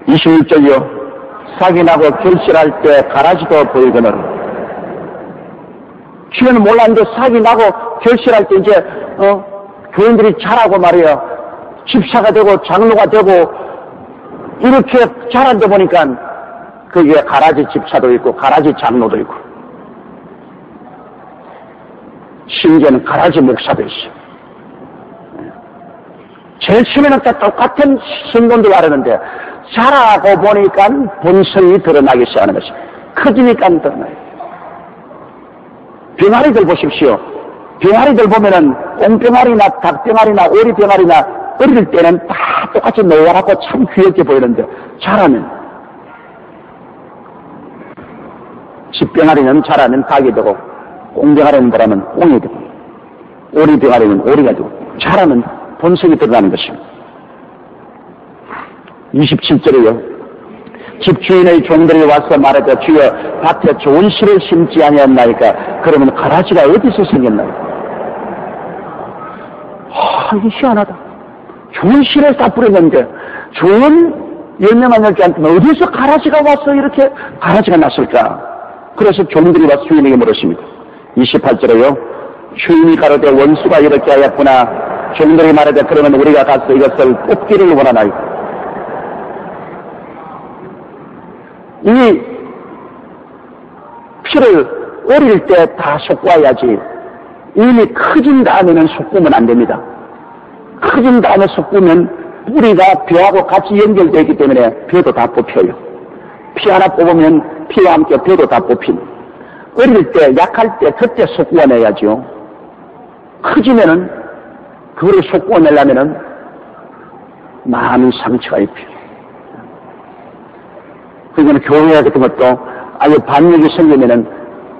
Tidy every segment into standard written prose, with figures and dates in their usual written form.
21절이요. 싹이 나고 결실할 때 가라지도 보이거늘. 주변은 몰랐는데 싹이 나고 결실할 때 이제 교인들이 자라고 말이에요. 집사가 되고 장로가 되고 이렇게 자란다 보니까 거기에 가라지 집사도 있고 가라지 장로도 있고 심지어는 가라지 목사도 있어요. 제일 처음에는 다 똑같은 신분들 말하는데 자라고 보니까 본성이 드러나기 시작하는 것입니다. 커지니까 드러나요. 병아리들 보십시오. 병아리들 보면은 꽁병아리나 닭병아리나 오리병아리나 어릴 때는 다 똑같이 노랗고 참 귀엽게 보이는데 자라면 집병아리는 자라면 닭이 되고 꽁병아리는 자라면 꽁이 되고 오리병아리는 오리가 되고 자라면 본성이 드러나는 것입니다. 27절에요. 집주인의 종들이 와서 말하되 주여 밭에 좋은 씨를 심지 아니었나이까. 그러면 가라지가 어디서 생겼나이까. 이게 희한하다. 좋은 씨를 다 뿌렸는데 좋은 열매만 열지 않으면 어디서 가라지가 와서 이렇게 가라지가 났을까. 그래서 종들이 와서 주인에게 물었습니다. 28절에요. 주인이 가로되 원수가 이렇게 하였구나. 종들이 말하되 그러면 우리가 가서 이것을 뽑기를 원하나이까. 이 피를 어릴 때 다 솟궈야지. 이미 커진 다음에는 솟구면 안 됩니다. 커진 다음에 솟구면 뿌리가 벼하고 같이 연결되어 있기 때문에 벼도 다 뽑혀요. 피 하나 뽑으면 피와 함께 벼도 다 뽑힌. 어릴 때 약할 때 그때 솟구어내야죠. 커지면은 그거를 솟구어내려면은 많은 상처가 입혀요. 그러면 교회 같은 것도 아주 반역이 생기면은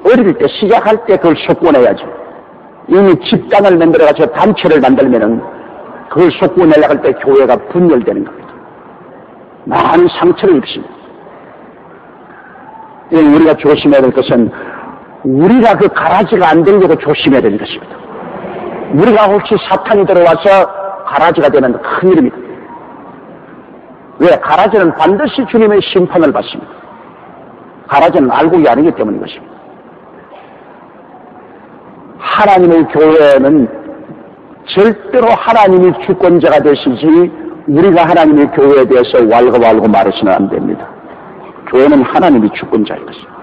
어릴 때 시작할 때 그걸 솟구어내야죠. 이미 집단을 만들어가지고 단체를 만들면은 그걸 솟구어내려고 할 때 교회가 분열되는 겁니다. 많은 상처를 입습니다. 우리가 조심해야 될 것은 우리가 그 가라지가 안 되려고 조심해야 되는 것입니다. 우리가 혹시 사탄이 들어와서 가라지가 되는 큰일입니다. 왜? 가라지는 반드시 주님의 심판을 받습니다. 가라지는 알고이 아니기 때문인 것입니다. 하나님의 교회는 절대로 하나님이 주권자가 되시지 우리가 하나님의 교회에 대해서 왈가왈고 말해서는 안 됩니다. 교회는 하나님이 주권자인 것입니다.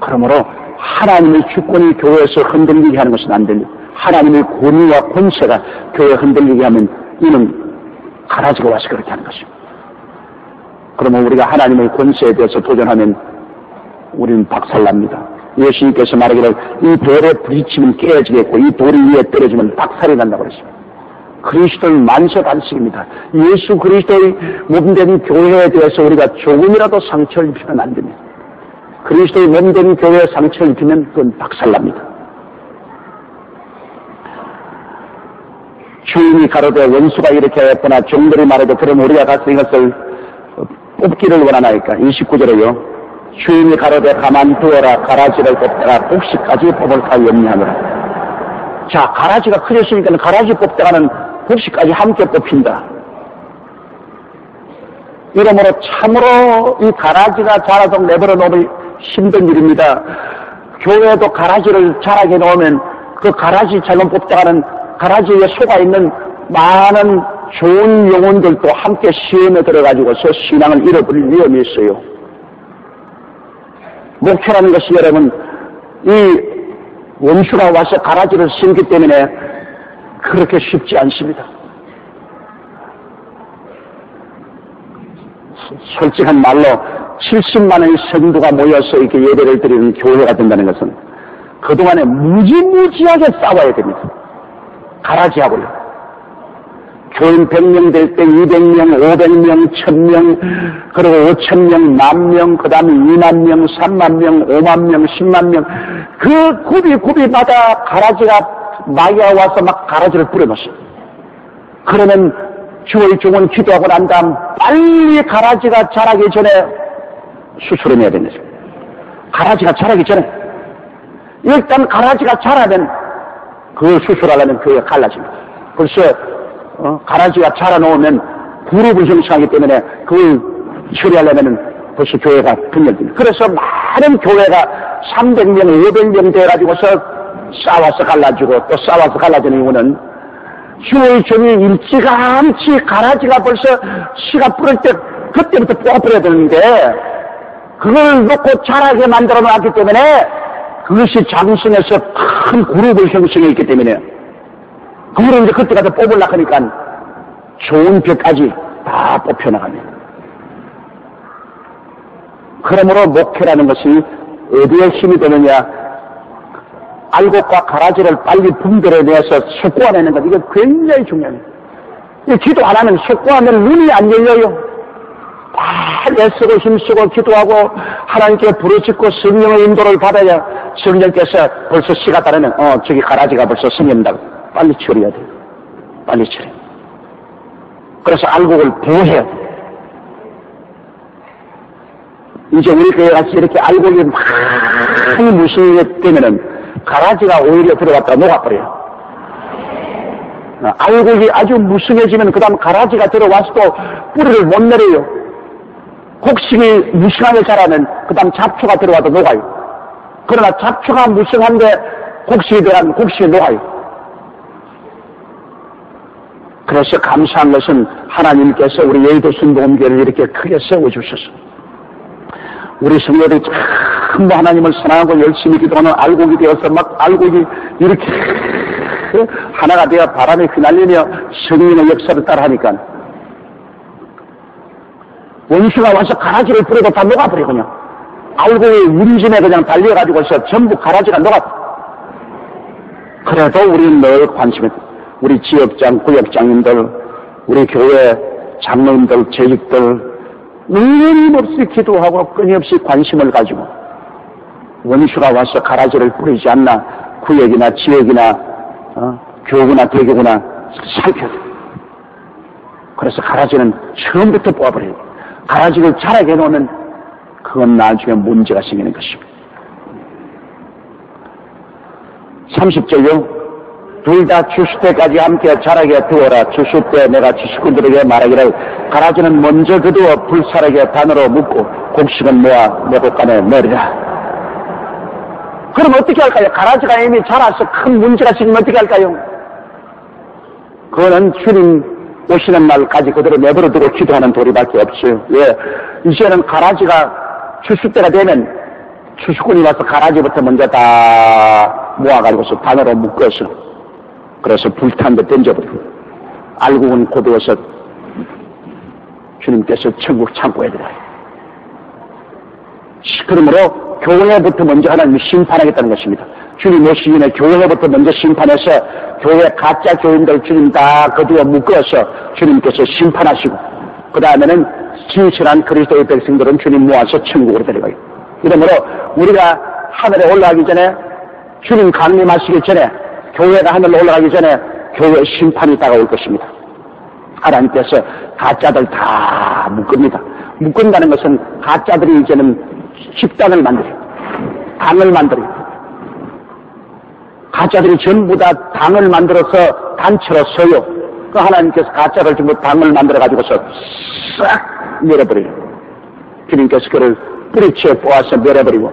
그러므로 하나님의 주권이 교회에서 흔들리게 하는 것은 안 됩니다. 하나님의 권위와 권세가 교회에 흔들리게 하면 이는 가라지가 와서 그렇게 하는 것입니다. 그러면 우리가 하나님의 권세에 대해서 도전하면 우리는 박살납니다. 예수님께서 말하기를 이 돌에 부딪히면 깨어지겠고 이 돌이 위에 떨어지면 박살이 난다고 그랬습니다. 그리스도는 만세반석입니다. 예수 그리스도의 몸된 교회에 대해서 우리가 조금이라도 상처를 입히면 안 됩니다. 그리스도의 몸된 교회에 상처를 입히면 그건 박살납니다. 주인이 가로되 원수가 이렇게 하였구나. 종들이 말해도 그럼 우리가 가서 이것을 뽑기를 원하나이까. 29절에요. 주인이 가로되 가만두어라. 가라지를 뽑다가 복식까지 뽑을까 염려하노라. 자, 가라지가 커졌으니까 가라지 뽑다가는 복식까지 함께 뽑힌다. 이러므로 참으로 이 가라지가 자라서 내버려 놓으면 힘든 일입니다. 교회도 가라지를 자라게 놓으면 그 가라지 잘못 뽑다가는 가라지에 속아있는 많은 좋은 영혼들도 함께 시험에 들어가지고서 신앙을 잃어버릴 위험이 있어요. 목표라는 것이 여러분, 이 원수가 와서 가라지를 심기 때문에 그렇게 쉽지 않습니다. 솔직한 말로 70만의 성도가 모여서 이렇게 예배를 드리는 교회가 된다는 것은 그동안에 무지무지하게 싸워야 됩니다. 가라지하고요. 교인 100명 될 때 200명, 500명, 1000명, 그리고 5000명, 10,000명, 그 다음에 20,000명, 30,000명, 50,000명, 100,000명, 그 굽이마다 가라지가 마귀가 와서 막 가라지를 뿌려놓습니다. 그러면 주의 종은 기도하고 난 다음 빨리 가라지가 자라기 전에 수술을 해야 됩니다. 가라지가 자라기 전에 일단 가라지가 자라면 그 수술하려면 교회가 갈라집니다. 그래서 가라지가 자라놓으면 그룹을 형성하기 때문에 그걸 처리하려면은 벌써 교회가 분열됩니다. 그래서 많은 교회가 300명, 500명 돼가지고서 싸워서 갈라지고 또 싸워서 갈라지는 이유는 주의 종이 일찌감치 가라지가 벌써 씨가 뿌릴 때 그때부터 뽑아버려야 되는데 그걸 놓고 자라게 만들어 놨기 때문에 그것이 장성해서 큰 그룹을 형성해 있기 때문에 그걸 이제 그때 가서 뽑으려고 하니까 좋은 벽까지 다 뽑혀나갑니다. 그러므로 목회라는 것이 어디에 힘이 되느냐, 알곡과 가라지를 빨리 분별해내서 솟구아내는 것, 이거 굉장히 중요합니다. 기도 안 하면 솟구하면 눈이 안 열려요. 다 애쓰고 힘쓰고 기도하고 하나님께 부르짖고 성령의 인도를 받아야 성령께서 벌써 씨가 따르면 저기 가라지가 벌써 생긴다고 빨리 처리해야 돼요. 빨리 처리. 그래서 알곡을 보호해야 돼요. 이제 우리 교회 같이 이렇게 알곡이 많이 무시게 되면은 가라지가 오히려 들어갔다 녹아버려요. 알곡이 아주 무성해지면 그 다음 가라지가 들어와서도 뿌리를 못 내려요. 곡식이 무성하게 자라면 그 다음 잡초가 들어와도 녹아요. 그러나 잡초가 무성한데 곡식이 들어가면 곡식이 녹아요. 그래서 감사한 것은 하나님께서 우리 여의도 순복음교회를 이렇게 크게 세워주셔서 우리 성도들이 전부 하나님을 사랑하고 열심히 기도하는 알곡이 되어서 막 알곡이 이렇게 하나가 되어 바람에 휘날리며 성령의 역사를 따라하니까 원수가 와서 가라지를 뿌려도 다 녹아버려. 그냥 알곡이 운진에 그냥 달려가지고서 전부 가라지가 녹아버려. 그래도 우리는 늘 관심이, 우리 지역장, 구역장님들, 우리 교회 장로님들, 재직들 끊임없이 기도하고 끊임없이 관심을 가지고 원수가 와서 가라지를 뿌리지 않나 구역이나 지역이나 교구나 대교구나 살펴야 돼. 그래서 가라지는 처음부터 뽑아버려요. 가라지를 자라게 해놓으면 그건 나중에 문제가 생기는 것입니다. 30절요. 둘 다 추수 때까지 함께 자라게 두어라. 추수 때 내가 지식꾼들에게 말하기를 가라지는 먼저 그두어 불사르게 단으로 묶고 곡식은 모아 내복간에 내리라. 그럼 어떻게 할까요? 가라지가 이미 자라서 큰 문제가 생기면 어떻게 할까요? 그거는 주님 오시는 날까지 그대로 내버려두고 기도하는 도리밖에 없어요. 왜? 이제는 가라지가 추수 때가 되면 추수꾼이 와서 가라지부터 먼저 다 모아가지고서 단으로 묶어서 그래서 불탄 데 던져버리고 알곡은 고두어서 주님께서 천국 창고에 들어가요. 그러므로 교회부터 먼저 하나님이 심판하겠다는 것입니다. 주님 오시기 전에 교회부터 먼저 심판해서 교회 가짜 교인들 주님 다 거두어 묶어서 주님께서 심판하시고 그 다음에는 진실한 그리스도의 백성들은 주님 모아서 천국으로 데려가요. 이러므로 우리가 하늘에 올라가기 전에 주님 강림하시기 전에 교회가 하늘로 올라가기 전에 교회 심판이 다가올 것입니다. 하나님께서 가짜들 다 묶습니다. 묶은다는 것은 가짜들이 이제는 집단을 만들어요. 당을 만들어요. 가짜들이 전부 다 당을 만들어서 단체로 서요. 그 하나님께서 가짜를 전부 당을 만들어가지고서 싹 밀어버려요. 주님께서 그를 뿌리채 뽑아서 밀어버리고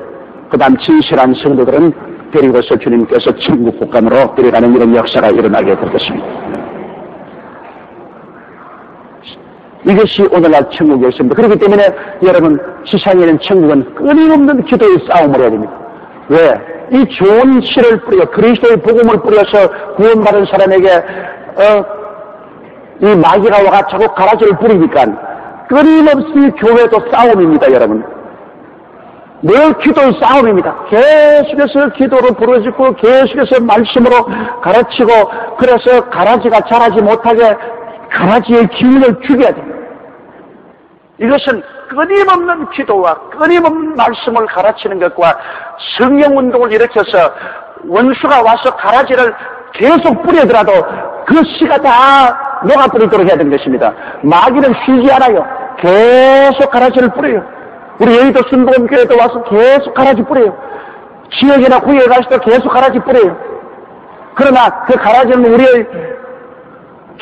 그 다음 진실한 성도들은 데리고서 주님께서 천국 국감으로 데려가는 이런 역사가 일어나게 될 것입니다. 이것이 오늘날 천국의 역사입니다. 그렇기 때문에 여러분 지상에는 천국은 끊임없는 기도의 싸움을 해야 됩니다. 왜? 이 좋은 씨를 뿌려 그리스도의 복음을 뿌려서 구원받은 사람에게 이 마귀가 와가지고 가라지를 뿌리니까 끊임없이 교회도 싸움입니다. 여러분 늘 기도의 싸움입니다. 계속해서 기도로 부르짖고 계속해서 말씀으로 가르치고 그래서 가라지가 자라지 못하게 가라지의 기운을 죽여야 됩니다. 이것은 끊임없는 기도와 끊임없는 말씀을 가르치는 것과 성령운동을 일으켜서 원수가 와서 가라지를 계속 뿌리더라도 그 씨가 다 녹아버리도록 해야 되는 것입니다. 마귀는 쉬지 않아요. 계속 가라지를 뿌려요. 우리 여의도 순복음교회도 와서 계속 가라지 뿌려요. 지역이나 구역에 가서도 계속 가라지 뿌려요. 그러나 그 가라지는 우리의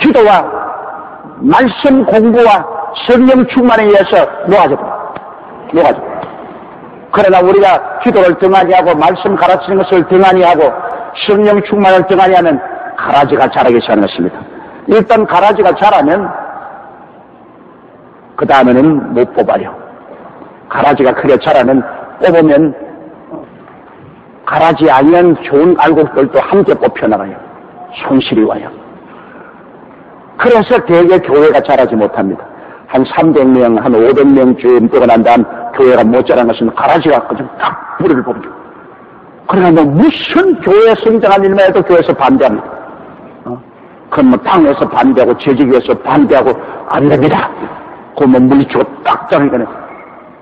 기도와 말씀 공부와 성령 충만에 의해서 녹아져. 그러나 우리가 기도를 등한히 하고 말씀 가르치는 것을 등한히 하고 성령 충만을 등한히 하면 가라지가 자라기 시작하는 것입니다. 일단 가라지가 자라면 그 다음에는 못 뽑아요. 가라지가 크게 자라면 뽑으면 가라지 아니면 좋은 알곡들도 함께 뽑혀나가요. 손실이 와요. 그래서 대개 교회가 자라지 못합니다. 한 300명, 한 500명쯤 뜨고 난 다음 교회가 못 자란 것은 가라지가 그냥 딱 뿌리를 뽑죠. 그러나 뭐 무슨 교회 성장한 일만 해도 교회에서 반대합니다. 그럼 뭐 당에서 반대하고 재직에서 반대하고 안 됩니다. 그러면 물리치고 딱 자르니까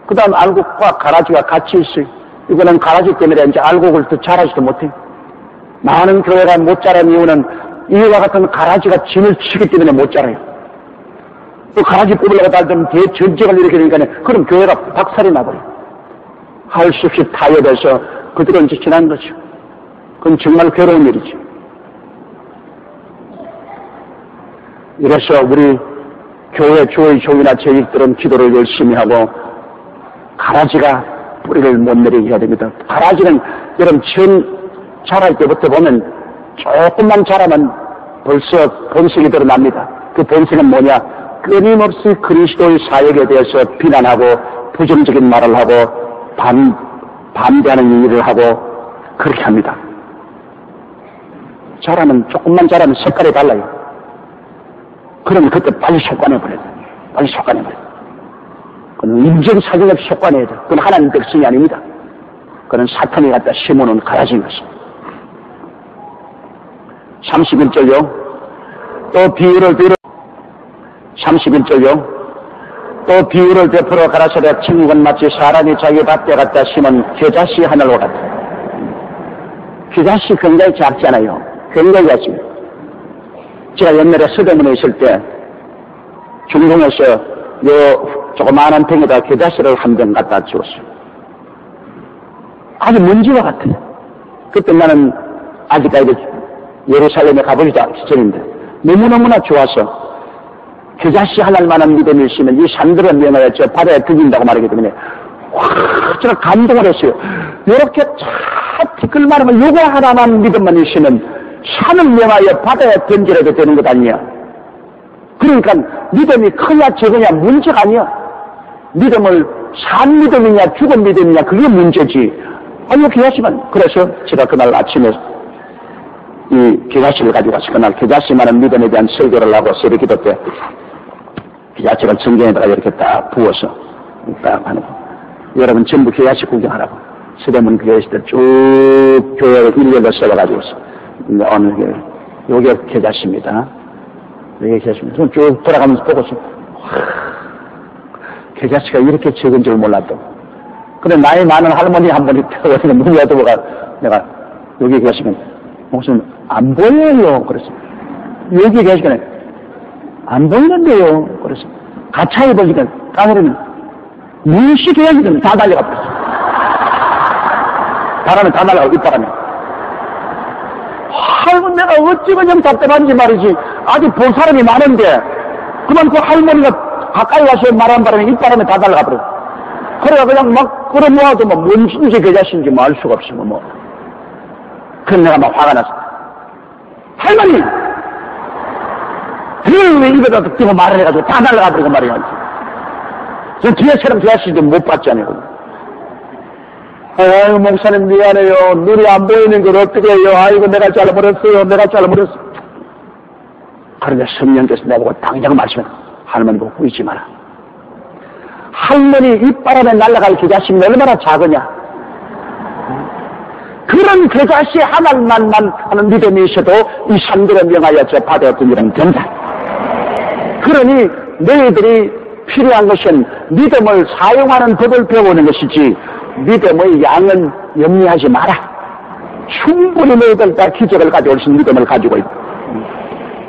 그 다음 알곡과 가라지가 같이 있어요. 이거는 가라지 때문에 이제 알곡을 더 자라지도 못해요. 많은 교회가 못 자란 이유는 이와 같은 가라지가 진을 치기 때문에 못 자라요. 또 가라지 뽑으려고 달면 대전쟁을 일으키니까 그럼 교회가 박살이 나버려요. 할 수 없이 타협해서 그들은 이제 지난 거죠. 그건 정말 괴로운 일이죠. 이래서 우리 교회 주의 종이나 재직들은 기도를 열심히 하고 가라지가 뿌리를 못 내리게 해야 됩니다. 가라지는 여러분 처음 자랄 때부터 보면 조금만 자라면 벌써 본색이 드러납니다. 그 본색은 뭐냐? 끊임없이 그리스도의 사역에 대해서 비난하고 부정적인 말을 하고 반대하는 일을 하고 그렇게 합니다. 조금만 자라면 색깔이 달라요. 그러면 그때 빨리 속관해버려요. 그건 인정사정 없이 속관해야 돼요. 그건 하나님 백성이 아닙니다. 그건 사탄이 갖다 심어놓은 가라지인 것입니다. 31절요. 또 비유를 31절요. 또 비유를 베풀어 가라사대 친구는 마치 사람이 자기 밭에 갖다 심은 겨자씨 하늘과 같다. 겨자씨 굉장히 작잖아요. 굉장히 작습니다. 제가 옛날에 서대문에 있을 때 중동에서 요 조그마한 팽에다 겨자씨를 한 병 갖다 주었어요. 아주 먼지와 같아요. 그때 나는 아직까지 예루살렘에 가보지도 전인데 너무너무나 좋아서 겨자씨 하나만한 믿음을 심은 이 산들은 명하여 저 바다에 득인다고 말하기 때문에 제가 감동을 했어요. 이렇게 차 티끌만하면 요거 하나만 믿음만 있으면 산을 명하여 바다에 던지려도 되는 것 아니냐. 그러니까 믿음이 크냐 적으냐 문제가 아니야. 믿음을 산 믿음이냐 죽은 믿음이냐 그게 문제지. 아니요 겨자씨만. 그래서 제가 그날 아침에 이 겨자씨를 가지고 와서 그날 겨자씨만한 믿음에 대한 설교를 하고 새벽 기도 때 겨자씨를 성경에다가 이렇게 딱 부어서 딱 하는 거. 여러분 전부 겨자씨 구경하라고. 서대문 교회에서들 쭉 교회를 일렬로 썰어가지고서 어느 게 요게 겨자씨입니다. 요게 겨자씨입니다. 쭉 돌아가면서 보고서 겨자씨가 이렇게 적은 줄 몰랐다. 근데 나이 많은 할머니 한 분이 태워서 눈이 어두워가 내가 여기 계시면 목사님 안 보여요. 그래서 여기 계시면 안 보이는데요. 그래서 가차해 보니까 까무리는 무식해야지 다 달려가 버렸어. 바람에 다 날아가고 윗바람에. 아이고 내가 어찌 그냥 답답한지 말이지. 아직 본 사람이 많은데 그만 그 할머니가 가까이 와서 말한 바람에 윗바람에 다 날아가 버렸어. 그래가 그냥 막 끌어모아도 뭐 뭔지 겨자씨인지 뭐 알 수가 없어 뭐. 그래서 내가 막 화가 났어. 할머니! 왜 입에다 띄고 말을 해가지고 다 날아가 버리고 말이야. 저 뒤에처럼 겨자씨도 못 봤잖아요. 아유 목사님 미안해요. 눈이 안 보이는 걸 어떻게 해요. 아이고 내가 잘못했어요. 그런데 성령께서 나보고 당장 말씀해. 할머니 보고 꾸이지 마라. 할머니 입바람에 날아갈 겨자씨는 얼마나 작으냐. 그런 겨자씨 하나만만 하는 믿음이 있어도 이 산들을 명하여 저 바다에 던지면 된다. 그러니 너희들이 필요한 것은 믿음을 사용하는 법을 배우는 것이지 믿음의 양은 염려하지 마라. 충분히 너희들 다 기적을 가져올 수 있는 믿음을 가지고 있다.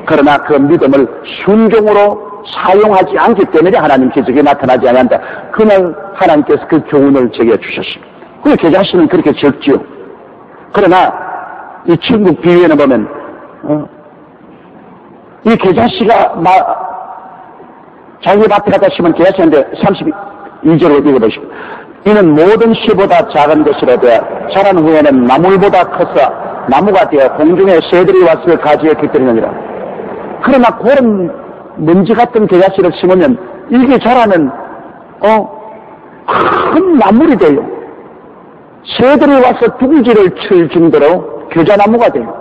그러나 그 믿음을 순종으로 사용하지 않기 때문에 하나님 기적이 나타나지 않는다. 그날 하나님께서 그 교훈을 제게 주셨습니다. 그 겨자씨는 그렇게 적지요. 그러나 이 천국 비유에는 보면 이 겨자씨가 자기 밭에 갖다 심은 개야씨인데 32절을 읽어보시고 이는 모든 씨보다 작은 것이라 되어 자란 후에는 나물보다 커서 나무가 되어 공중에 새들이 와서 가지에 깃들이느니라. 그러나 그런 먼지 같은 개야씨를 심으면 이게 자라면 큰 나물이 돼요. 새들이 와서 두기지를 칠 정도로 겨자나무가 돼요.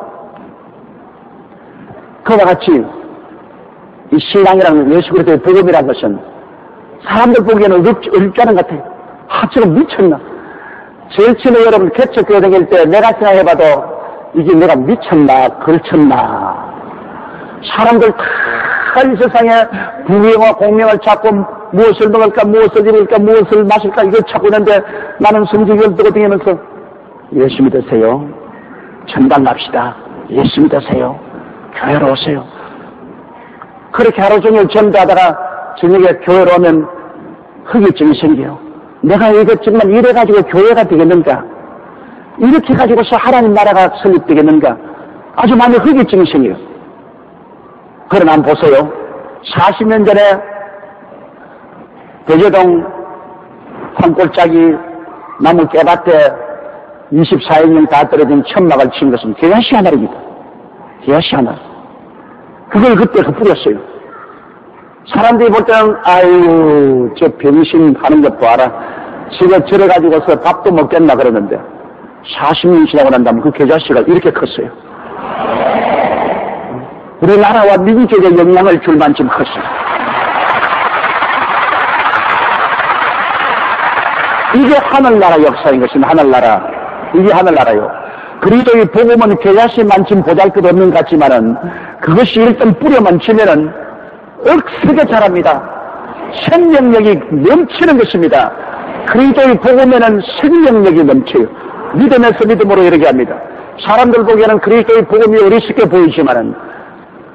그와 같이 이 신앙이라는 예수 그리스도의 복음이라는 것은 사람들 보기에는 어렵지 않은 것 같아요. 저건 미쳤나? 제일 처음에 여러분 개척교회 다닐 때 내가 생각해봐도 이게 내가 미쳤나 걸쳤나. 사람들 다 이 세상에 부귀와 공명을 찾고 무엇을 먹을까 무엇을 입을까 무엇을 마실까 이걸 찾고 있는데 나는 성경을 뜨고 다니면서 예수 믿으세요. 전당 갑시다. 예수 믿으세요. 교회로 오세요. 그렇게 하루 종일 전도하다가 저녁에 교회로 오면 허기증이 생겨요. 내가 이것 정말 이래가지고 교회가 되겠는가? 이렇게 가지고서 하나님 나라가 설립되겠는가? 아주 많이 허기증이 생겨요. 그러나 한번 보세요. 40년 전에 대제동 산골짜기 나무 깨밭에 24인명 다 떨어진 천막을 친 것은 개야씨 하나입니다. 개야씨 하나. 그걸 그때 흩뿌렸어요. 사람들이 볼 때는 아유 저 병신 하는 것도 알아. 지가 저래가지고서 밥도 먹겠나 그러는데 40년 지나고 난 다음에 그 개자씨가 이렇게 컸어요. 우리나라와 미국 쪽에 영향을 줄 만큼 컸어요. 이게 하늘나라 역사인 것입니다. 하늘나라. 이게 하늘나라요. 그리스도의 복음은 개자씨만큼 보잘것없는 것 같지만은 그것이 일단 뿌려만 치면은 억세게 자랍니다. 생명력이 넘치는 것입니다. 그리스도의 복음에는 생명력이 넘쳐요. 믿음에서 믿음으로 이르게 합니다. 사람들 보기에는 그리스도의 복음이 어리석게 보이지만은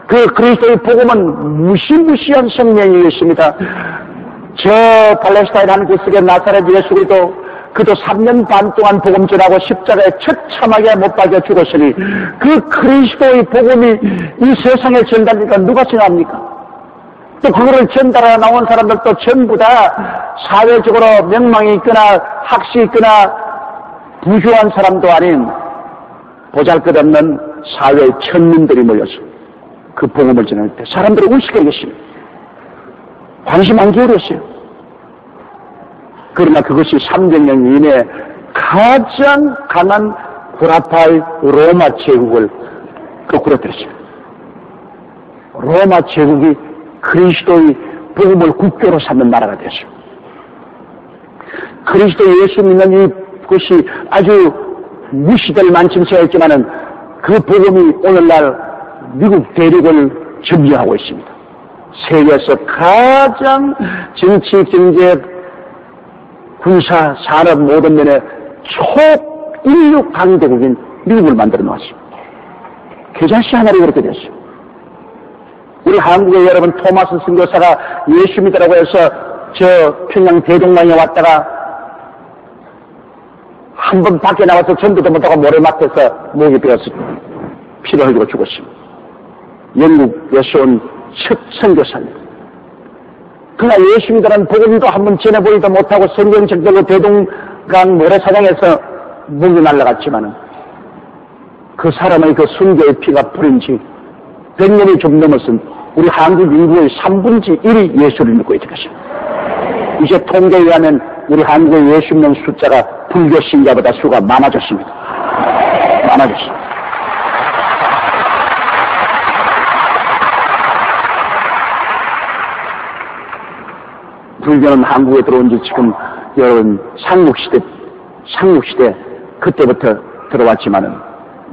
그 그리스도의 복음은 무시무시한 생명이 있습니다. 저 팔레스타인 한 구석의 나사렛 예수 그리스도 그도 3년 반 동안 복음 전하고 십자가에 처참하게 못 박여 죽었으니 그 그리스도의 복음이 이 세상에 전달되니까 누가 생각합니까? 또 그거를 전달하러 나온 사람들도 전부 다 사회적으로 명망이 있거나 학식이 있거나 부유한 사람도 아닌 보잘것없는 사회의 천민들이 모여서 그 복음을 전할 때 사람들이 울시게 계십니다. 관심 안 기울였어요. 그러나 그것이 300년 이내에 가장 강한 구라파의 로마 제국을 거꾸로 들었어요. 로마 제국이 그리스도의 복음을 국교로 삼는 나라가 됐어요. 그리스도 예수 믿는 이것이 아주 무시될 만큼 세웠지만은 그 복음이 오늘날 미국 대륙을 점령하고 있습니다. 세계에서 가장 정치, 경제, 군사, 산업 모든 면에 초인류 강대국인 미국을 만들어 놓았습니다. 개자씨 하나로 그렇게 됐어요. 우리 한국의 여러분 토마스 선교사가 예수 믿으라고 해서 저 평양 대동강에 왔다가 한 번 밖에 나와서 전도도 못하고 모래마트에서 목이 베어서 피를 흘리고 죽었습니다. 영국에서 온 첫 선교사입니다. 그러나 예수 믿으라는 복음도 한번 전해보지도 못하고 성경책 들고 대동강 모래사장에서 목이 날아갔지만은 그 사람의 그 순교의 피가 뿌린 지 100년이 좀 넘었은 우리 한국 인구의 3분의 1이 예수를 믿고 있을 것입니다. 이제 통계에 의하면 우리 한국의 예수 믿는 숫자가 불교 신자보다 수가 많아졌습니다. 많아졌습니다. 불교는 한국에 들어온 지 지금 여러분 삼국시대 그때부터 들어왔지만은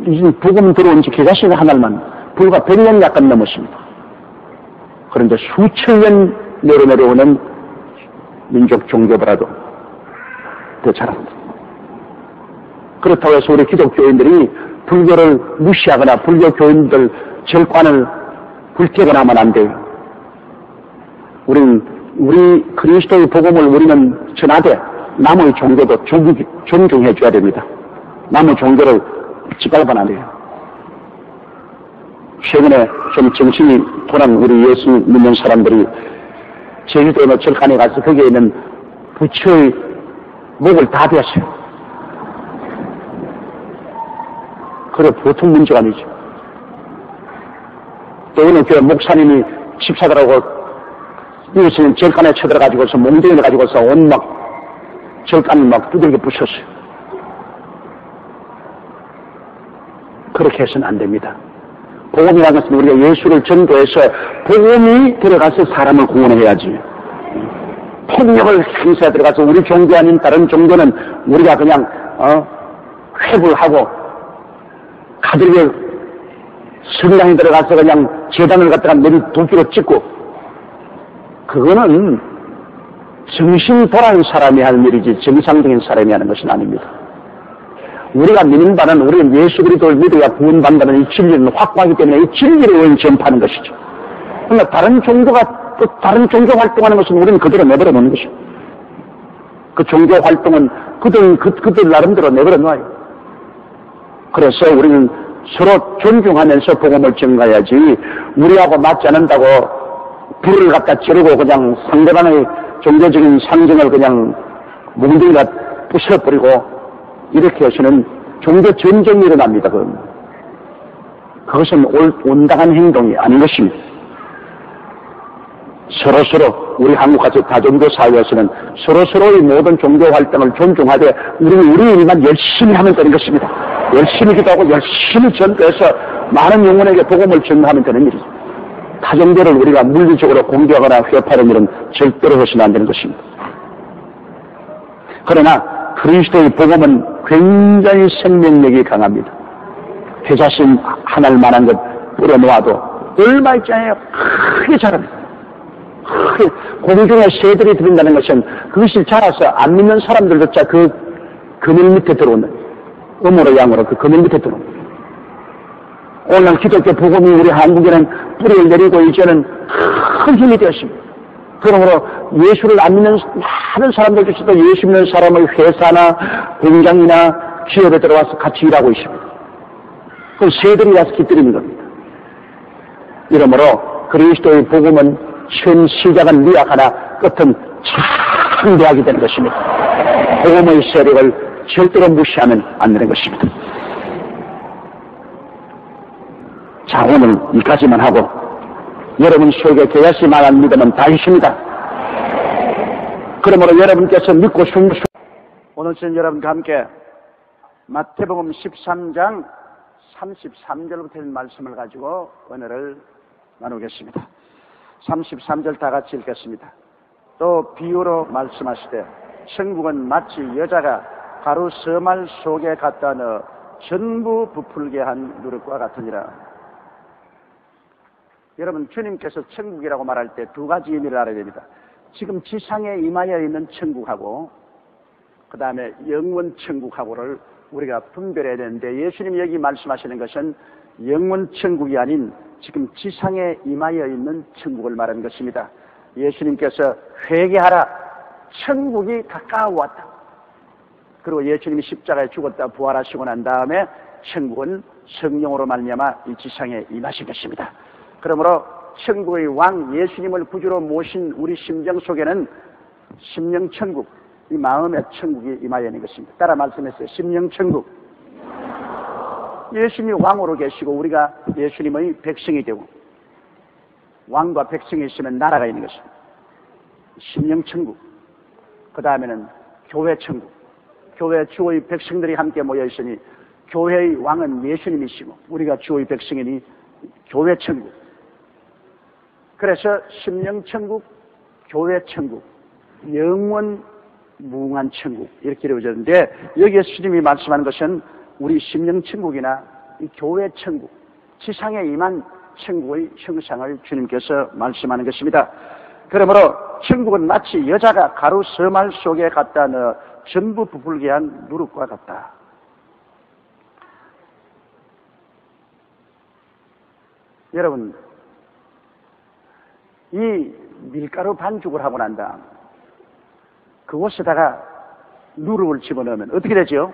이제 복음 들어온 지 개자씨가 하나만 불과 100년 약간 넘었습니다. 그런데 수천 년 내려오는 민족 종교보다도 더 잘합니다. 그렇다고 해서 우리 기독교인들이 불교를 무시하거나 불교 교인들 절관을 불태거나 하면 안 돼요. 우리 그리스도의 복음을 우리는 전하되 남의 종교도 존중해 줘야 됩니다. 남의 종교를 짓밟아는 안 돼요. 최근에 좀 정신이 돌아온 우리 예수 믿는 사람들이 제주도나 절간에 가서 거기에 있는 부처의 목을 다 베었어요. 그래, 보통 문제가 아니죠. 또 어느 교회 목사님이 집사들하고 이웃은 절간에 쳐들어가지고서 몽둥이를 가지고서 온 절간을 두들겨 부셨어요. 그렇게 해서는 안 됩니다. 복음이라는 것은 우리가 예수를 전도해서 복음이 들어가서 사람을 구원해야지. 폭력을 행사에 들어가서 우리 종교 아닌 다른 종교는 우리가 그냥 회불하고 가들게 성당에 들어가서 그냥 제단을 갖다가 머리 도끼로 찍고, 그거는 정신 돌아온 사람이 하는 일이지 정상적인 사람이 하는 것은 아닙니다. 우리가 믿는 바는 우리는 예수 그리스도를 믿어야 구원받는다는 이 진리는 확고하기 때문에 이 진리를 전파하는 것이죠. 그러나 다른 종교가 또 다른 종교 활동하는 것은 우리는 그대로 내버려 놓는 것이죠. 그 종교 활동은 그들 나름대로 내버려 놔요. 그래서 우리는 서로 존중하면서 복음을 전가해야지, 우리하고 맞지 않는다고 불을 갖다 지르고 그냥 상대방의 종교적인 상징을 그냥 몽둥이가 부숴버리고 이렇게 해서는 종교 전쟁이 일어납니다. 그것은 온당한 행동이 아닌 것입니다. 서로서로 우리 한국 같이 다종교 사회에서는 서로서로의 모든 종교 활동을 존중하되 우리는 우리 일만 열심히 하면 되는 것입니다. 열심히 기도하고 열심히 전도해서 많은 영혼에게 복음을 전하면 되는 일이죠. 타종교를 우리가 물리적으로 공격하거나 회파하는 일은 절대로 해서는 안 되는 것입니다. 그러나 그리스도의 복음은 굉장히 생명력이 강합니다. 회자심 하나를 만한 것 뿌려놓아도 얼마 있잖아요. 크게 자랍니다. 크게. 공중에 새들이 들린다는 것은 그것이 자라서 안 믿는 사람들조차 그 그늘 밑에 들어오는, 음으로 양으로 그 그늘 밑에 들어오는. 오늘 기독교 복음이 우리 한국에는 뿌리를 내리고 이제는 큰 힘이 되었습니다. 그러므로 예수를 안 믿는 많은 사람들 중에서도 예수 믿는 사람의 회사나 공장이나 기업에 들어와서 같이 일하고 있습니다. 그 새들이 와서 깃들이는 겁니다. 이러므로 그리스도의 복음은 처음 시작은 미약하나 끝은 창대하게 되는 것입니다. 복음의 세력을 절대로 무시하면 안 되는 것입니다. 자, 오늘 이까지만 하고 여러분 속에 개야시 말한 믿음은 다 있습니다. 그러므로 여러분께서 믿고 숨고, 오늘 저는 여러분과 함께 마태복음 13장 33절부터 있는 말씀을 가지고 은혜를 나누겠습니다. 33절 다 같이 읽겠습니다. 또 비유로 말씀하시되 천국은 마치 여자가 가루 서말 속에 갖다 넣어 전부 부풀게 한 누룩과 같으니라. 여러분, 주님께서 천국이라고 말할 때 두 가지 의미를 알아야 됩니다. 지금 지상에 임하여 있는 천국하고 그 다음에 영원 천국하고를 우리가 분별해야 되는데, 예수님이 여기 말씀하시는 것은 영원 천국이 아닌 지금 지상에 임하여 있는 천국을 말하는 것입니다. 예수님께서 회개하라, 천국이 가까워 왔다. 그리고 예수님이 십자가에 죽었다 부활하시고 난 다음에 천국은 성령으로 말미암아 이 지상에 임하신 것입니다. 그러므로 천국의 왕 예수님을 구주로 모신 우리 심정 속에는 심령천국, 이 마음의 천국이 임하여 있는 것입니다. 따라 말씀했어요. 심령천국. 예수님이 왕으로 계시고 우리가 예수님의 백성이 되고, 왕과 백성이 있으면 나라가 있는 것입니다. 심령천국. 그 다음에는 교회천국. 교회 주의 백성들이 함께 모여 있으니 교회의 왕은 예수님이시고 우리가 주의 백성이니 교회천국. 그래서 심령천국, 교회천국, 영원 무궁한 천국 이렇게 이루어졌는데, 여기에서 주님이 말씀하는 것은 우리 심령천국이나 이 교회천국, 지상에 임한 천국의 형상을 주님께서 말씀하는 것입니다. 그러므로 천국은 마치 여자가 가루 서말 속에 갖다 넣어 전부 부풀게 한 누룩과 같다. 여러분, 이 밀가루 반죽을 하고 난 다음 그곳에다가 누룩을 집어넣으면 어떻게 되죠?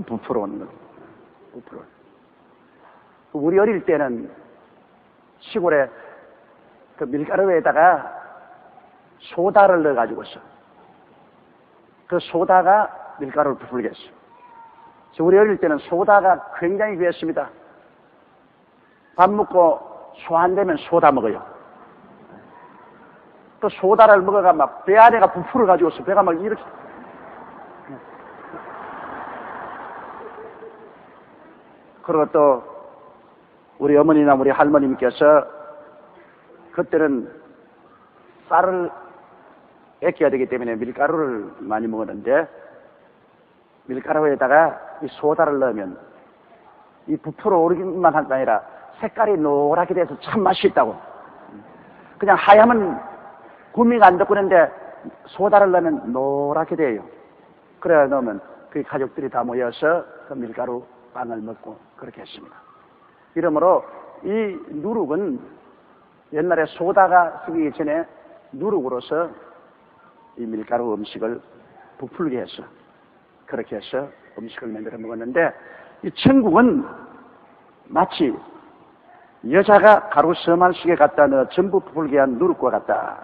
부풀어오는 거예요. 부풀어. 우리 어릴 때는 시골에 그 밀가루에다가 소다를 넣어가지고서 그 소다가 밀가루를 부풀게 했어요. 우리 어릴 때는 소다가 굉장히 귀했습니다. 밥 먹고 소 안 되면 소다 먹어요. 또 소다를 먹어가 막 배 안에가 부풀어가지고서 배가 막 이렇게. 그리고 또 우리 어머니나 우리 할머님께서 그때는 쌀을 액해야 되기 때문에 밀가루를 많이 먹었는데 밀가루에다가 이 소다를 넣으면 이 부풀어 오르기만 한 게 아니라 색깔이 노랗게 돼서 참 맛이 있다고. 그냥 하얗면 구미가 안 덮고 그런데 소다를 넣으면 노랗게 돼요. 그래야 넣으면 그 가족들이 다 모여서 그 밀가루 빵을 먹고 그렇게 했습니다. 이러므로 이 누룩은 옛날에 소다가 쓰기 전에 누룩으로서 이 밀가루 음식을 부풀게 해서 그렇게 해서 음식을 만들어 먹었는데 이 천국은 마치 여자가 가루 서만 속에 갖다 넣어 전부 부풀게 한 누룩과 같다.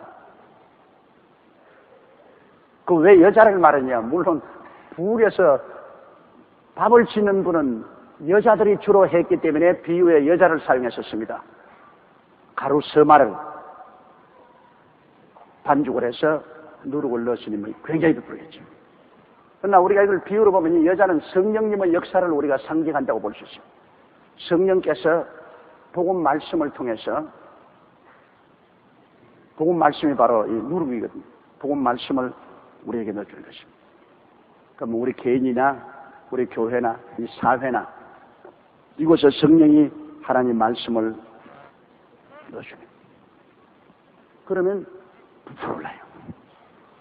그 왜 여자를 말했냐? 물론 부엌에서 밥을 짓는 분은 여자들이 주로 했기 때문에 비유에 여자를 사용했었습니다. 가루 서마를 반죽을 해서 누룩을 넣으시면 굉장히 부풀겠죠. 그러나 우리가 이걸 비유로 보면 이 여자는 성령님의 역사를 우리가 상징한다고 볼 수 있습니다. 성령께서 복음 말씀을 통해서 복음 말씀이 바로 이 누룩이거든요. 복음 말씀을 우리에게 넣어주는 것입니다. 그럼 우리 개인이나 우리 교회나 이 사회나 이곳에 성령이 하나님 말씀을 넣어줍니다. 그러면 부풀어 올라요.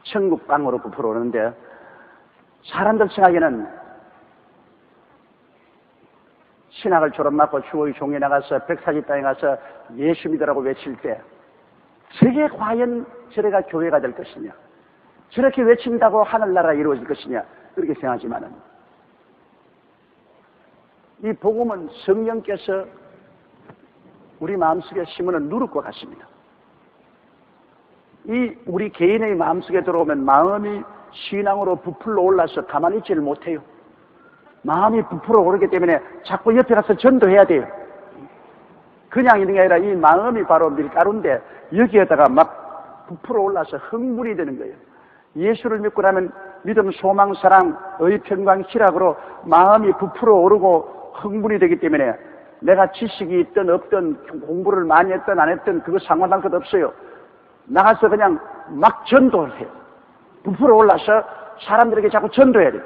천국 빵으로 부풀어 오는데 사람들 생각에는 신학을 졸업받고 주의 종에 나가서 백사지 땅에 가서 예수 믿으라고 외칠 때 저게 과연 저래가 교회가 될 것이냐, 저렇게 외친다고 하늘나라가 이루어질 것이냐 그렇게 생각하지만은 이 복음은 성령께서 우리 마음속에 심으는 누룩과 같습니다. 이 우리 개인의 마음속에 들어오면 마음이 신앙으로 부풀러 올라서 가만히 있지를 못해요. 마음이 부풀어 오르기 때문에 자꾸 옆에 가서 전도해야 돼요. 그냥 있는 게 아니라 이 마음이 바로 밀가루인데 여기에다가 막 부풀어 올라서 흥분이 되는 거예요. 예수를 믿고 나면 믿음, 소망, 사랑, 의, 평강, 희락으로 마음이 부풀어 오르고 흥분이 되기 때문에 내가 지식이 있든 없든 공부를 많이 했든 안 했든 그거 상관할 것 없어요. 나가서 그냥 막 전도를 해요. 부풀어 올라서 사람들에게 자꾸 전도해야 돼요.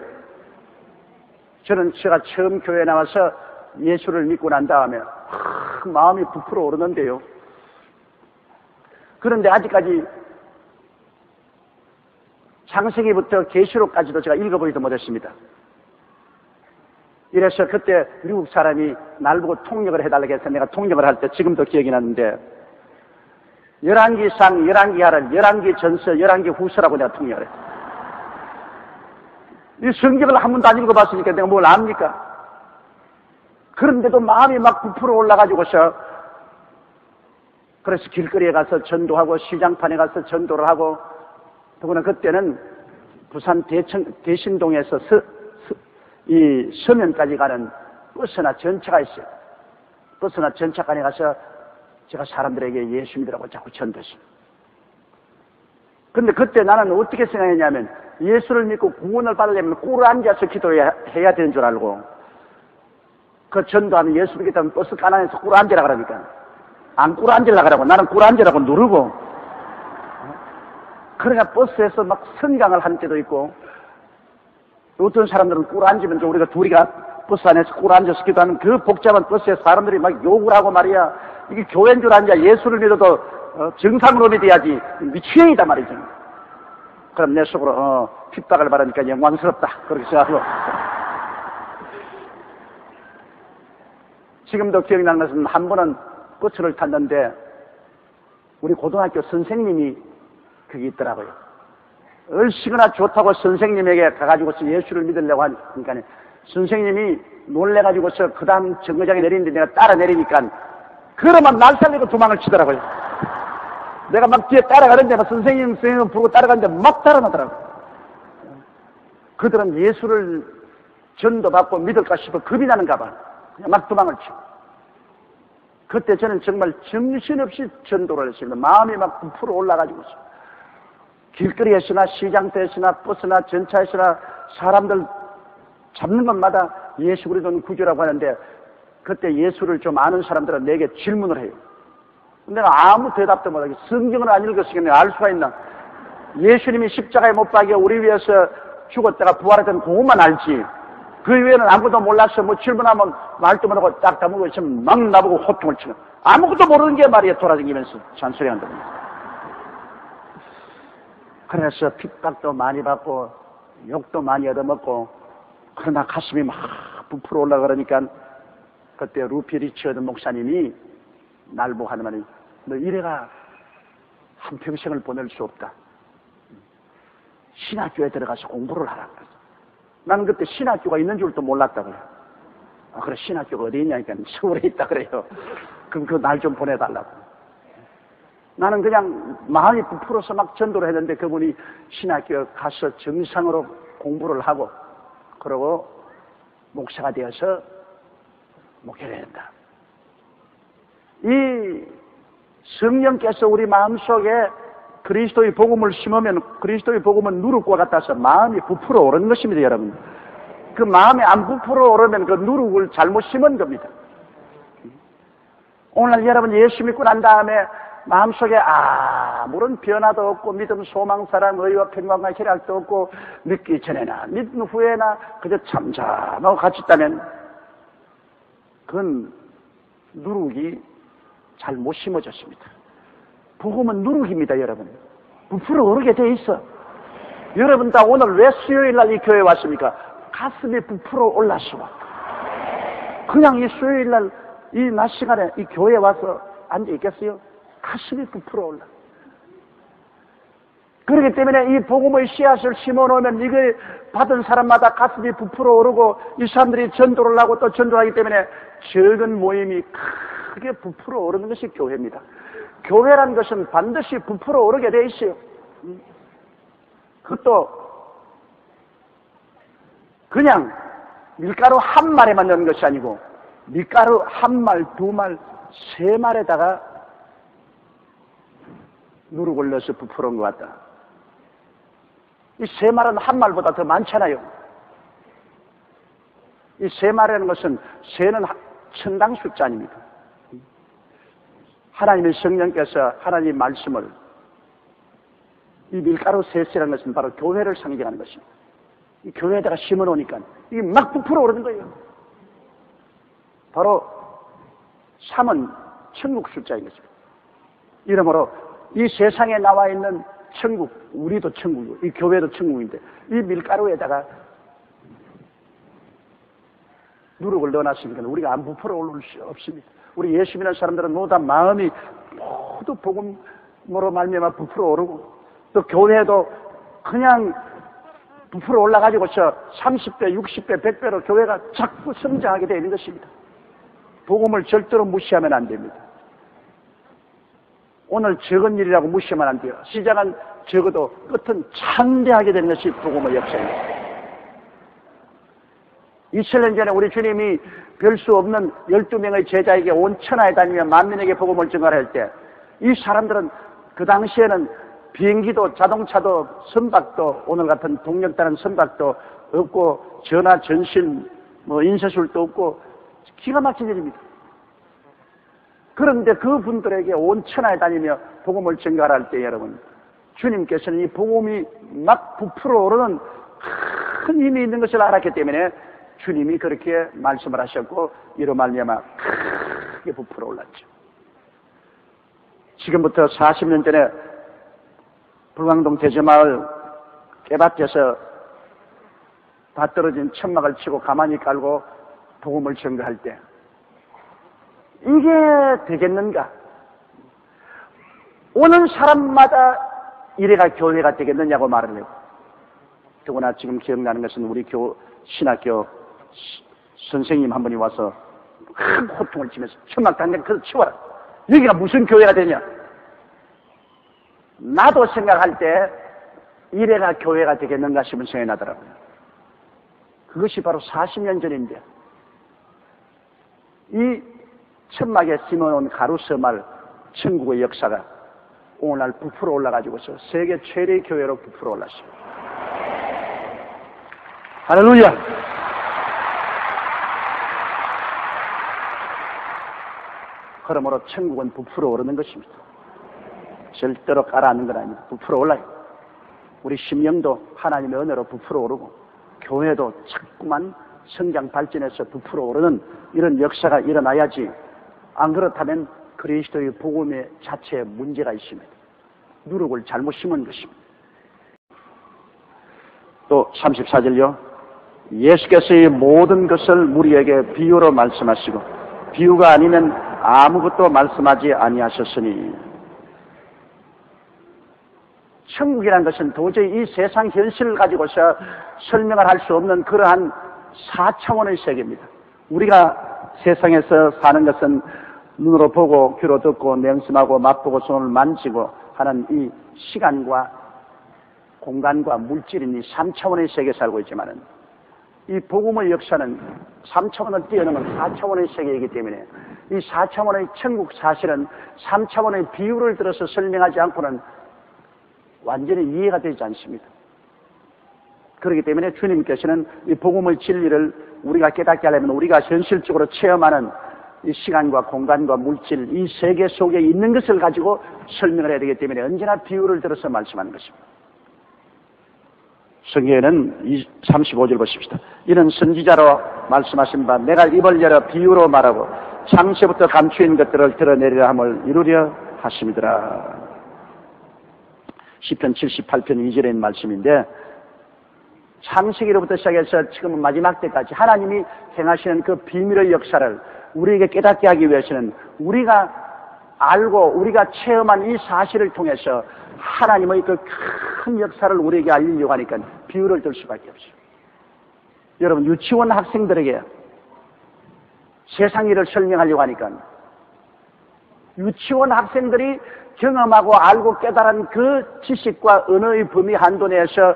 저는 제가 처음 교회에 나와서 예수를 믿고 난 다음에 마음이 부풀어 오르는데요. 그런데 아직까지 창세기부터 계시록까지도 제가 읽어보지도 못했습니다. 이래서 그때 미국 사람이 날 보고 통역을 해달라고 해서 내가 통역을 할 때 지금도 기억이 나는데 열왕기상, 열왕기하를 열왕기전서, 열왕기후서라고 내가 통역을 했어요. 이 성경을 한 번도 안 읽어봤으니까 내가 뭘 압니까? 그런데도 마음이 막 부풀어 올라가지고서 그래서 길거리에 가서 전도하고 시장판에 가서 전도를 하고 더구나 그때는 부산 대신동에서 이 서면까지 가는 버스나 전차가 있어요. 버스나 전차관에 가서 제가 사람들에게 예수 믿으라고 자꾸 전도했어요. 근데 그때 나는 어떻게 생각했냐면 예수를 믿고 구원을 받으려면 꿇어 앉아서 기도해야 되는 줄 알고 그 전도하는 예수 믿겠다면 버스 가난에서 꿇어 앉으라 그러니까 안 꿇어 앉으라 그러고 나는 꿇어 앉으라고 누르고 그러니까 버스에서 막 선강을 한 때도 있고 어떤 사람들은 꿇어 앉으면 우리가 둘이가 버스 안에서 꿇어 앉아서 기도하는 그 복잡한 버스에 사람들이 막 욕을 하고 말이야. 이게 교회인 줄 아냐. 예수를 믿어도 정상으로 믿어야지. 미취행이다 말이죠. 그럼 내 속으로 핍박을 받으니까 영광스럽다 그렇게 생각하고 지금도 기억나는 것은 한 번은 버스를 탔는데 우리 고등학교 선생님이 그게 있더라고요. 얼씨구나 좋다고 선생님에게 가가지고서 예수를 믿으려고 하니까 선생님이 놀래가지고서 그 다음 정거장에 내리는데 내가 따라 내리니까 그러면 날 살리고 도망을 치더라고요. 내가 막 뒤에 따라가는데 막 선생님 부르고 따라가는데 막 따라가더라고. 그들은 예수를 전도받고 믿을까 싶어 겁이 나는가 봐. 그냥 막 도망을 치고. 그때 저는 정말 정신없이 전도를 했습니다. 마음이 막 부풀어 올라가지고 길거리에서나 시장터에서나 버스나 전차에서나 사람들 잡는 것마다 예수 그리스도는 구주라고 하는데, 그때 예수를 좀 아는 사람들은 내게 질문을 해요. 내가 아무 대답도 못하게, 성경을 안 읽었으면 알 수가 있나? 예수님이 십자가에 못 박여 우리 위해서 죽었다가 부활했던 그것만 알지, 그 외에는 아무것도 몰랐어. 뭐 질문하면 말도 못하고 딱 다물고 있으면 막 나보고 호통을 치는, 아무것도 모르는 게 말이야. 돌아다니면서 잔소리한다고. 그래서 핍박도 많이 받고 욕도 많이 얻어먹고, 그러나 가슴이 막 부풀어 올라가니까 그때 루피 리처드 목사님이 날 보고 하는 말이, 너 이래가 한평생을 보낼 수 없다. 신학교에 들어가서 공부를 하라. 나는 그때 신학교가 있는 줄도 몰랐다 그래요. 그래, 신학교가 어디 있냐니까 서울에 있다 그래요. 그럼 그 날 좀 보내달라고. 나는 그냥 마음이 부풀어서 막 전도를 했는데, 그분이 신학교에 가서 정상으로 공부를 하고 그러고 목사가 되어서 목회를 해야 된다. 이 성령께서 우리 마음속에 그리스도의 복음을 심으면 그리스도의 복음은 누룩과 같아서 마음이 부풀어 오르는 것입니다, 여러분. 그 마음이 안 부풀어 오르면 그 누룩을 잘못 심은 겁니다. 오늘 여러분 예수 믿고 난 다음에 마음속에 아무런 변화도 없고 믿음, 소망, 사랑, 의와 평강과 희락도 없고 믿기 전에나 믿는 후에나 그저 잠잠하고 같이 있다면 그건 누룩이 잘못 심어졌습니다. 복음은 누룩입니다, 여러분. 부풀어 오르게 돼 있어. 여러분 다 오늘 왜 수요일 날 이 교회에 왔습니까? 가슴이 부풀어 올랐어. 그냥 이 수요일 날 이 낮 시간에 이 교회에 와서 앉아 있겠어요? 가슴이 부풀어 올라. 그렇기 때문에 이 복음의 씨앗을 심어놓으면 이걸 받은 사람마다 가슴이 부풀어 오르고, 이 사람들이 전도를 하고 또 전도하기 때문에 적은 모임이 크게 부풀어 오르는 것이 교회입니다. 교회란 것은 반드시 부풀어 오르게 돼 있어요. 그것도 그냥 밀가루 한 말에만 넣는 것이 아니고 밀가루 한 말, 두 말, 세 말에다가 누룩을 넣어서 부풀어온 것 같다. 이 세 말은 한 말보다 더 많잖아요. 이 세 말이라는 것은, 세는 천당 숫자 아닙니까? 하나님의 성령께서 하나님의 말씀을, 이 밀가루 셋이라는 것은 바로 교회를 상징하는 것입니다. 이 교회에다가 심어놓으니까 이게 막 부풀어 오르는 거예요. 바로 3은 천국 숫자인 것입니다. 이러므로 이 세상에 나와 있는 천국, 우리도 천국이고 이 교회도 천국인데, 이 밀가루에다가 누룩을 넣어놨으니까 우리가 안 부풀어 오를 수 없습니다. 우리 예수 믿는 사람들은 모두 다 마음이 모두 복음으로 말미암아 부풀어 오르고, 또 교회도 그냥 부풀어 올라가지고서 30배, 60배, 100배로 교회가 자꾸 성장하게 되는 것입니다. 복음을 절대로 무시하면 안 됩니다. 오늘 적은 일이라고 무시하면 안 돼요. 시작은 적어도 끝은 창대하게 되는 것이 복음의 역사입니다. 2000년 전에 우리 주님이 별 수 없는 12명의 제자에게 온 천하에 다니며 만민에게 복음을 전가할 때, 이 사람들은 그 당시에는 비행기도 자동차도 선박도 오늘 같은 동력다른 선박도 없고 전화 전신 인쇄술도 없고 기가 막힌 일입니다. 그런데 그분들에게 온 천하에 다니며 복음을 전가할 때, 여러분, 주님께서는 이 복음이 막 부풀어 오르는 큰 힘이 있는 것을 알았기 때문에 주님이 그렇게 말씀을 하셨고, 이로 말미암아 크게 부풀어 올랐죠. 지금부터 40년 전에 불광동 대저마을 깨밭에서 다 떨어진 천막을 치고 가만히 깔고 복음을 전가할 때, 이게 되겠는가? 오는 사람마다 이래가 교회가 되겠느냐고 말을 해요. 더구나 지금 기억나는 것은 우리 신학교 선생님 한 분이 와서 큰 호통을 치면서 천막 당장 그걸 치워라. 여기가 무슨 교회가 되냐? 나도 생각할 때 이래가 교회가 되겠는가 싶은 생각이 나더라고요. 그것이 바로 40년 전인데 이 천막에 심어놓은 가루서말 천국의 역사가 오늘날 부풀어 올라가지고서 세계 최대의 교회로 부풀어 올랐습니다. 할렐루야! 그러므로 천국은 부풀어 오르는 것입니다. 절대로 가라앉는 건 아닙니다. 부풀어 올라요. 우리 심령도 하나님의 은혜로 부풀어 오르고 교회도 자꾸만 성장 발전해서 부풀어 오르는 이런 역사가 일어나야지, 안 그렇다면 그리스도의 복음의 자체에 문제가 있습니다. 누룩을 잘못 심은 것입니다. 또 34절요. 예수께서 이 모든 것을 우리에게 비유로 말씀하시고 비유가 아니면 아무것도 말씀하지 아니하셨으니, 천국이라는 것은 도저히 이 세상 현실을 가지고서 설명을 할 수 없는 그러한 4차원의 세계입니다. 우리가 세상에서 사는 것은 눈으로 보고 귀로 듣고 냄새하고 맛보고 손을 만지고 하는 이 시간과 공간과 물질인 이 3차원의 세계에 살고 있지만은, 이 복음의 역사는 3차원을 뛰어넘은 4차원의 세계이기 때문에 이 4차원의 천국 사실은 3차원의 비유를 들어서 설명하지 않고는 완전히 이해가 되지 않습니다. 그렇기 때문에 주님께서는 이 복음의 진리를 우리가 깨닫게 하려면 우리가 현실적으로 체험하는 이 시간과 공간과 물질, 이 세계 속에 있는 것을 가지고 설명을 해야 되기 때문에 언제나 비유를 들어서 말씀하는 것입니다. 성경에는 35절 보십시다. 이는 선지자로 말씀하신 바 내가 입을 열어 비유로 말하고 창세부터 감추인 것들을 드러내리라 함을 이루려 하심이더라. 시편 78편 2절에 있는 말씀인데, 창세기로부터 시작해서 지금 마지막 때까지 하나님이 행하시는 그 비밀의 역사를 우리에게 깨닫게 하기 위해서는 우리가 알고 우리가 체험한 이 사실을 통해서 하나님의 그 큰 역사를 우리에게 알리려고 하니까 비유를 들 수밖에 없어요. 여러분, 유치원 학생들에게 세상 일을 설명하려고 하니까 유치원 학생들이 경험하고 알고 깨달은 그 지식과 언어의 범위 한도 내에서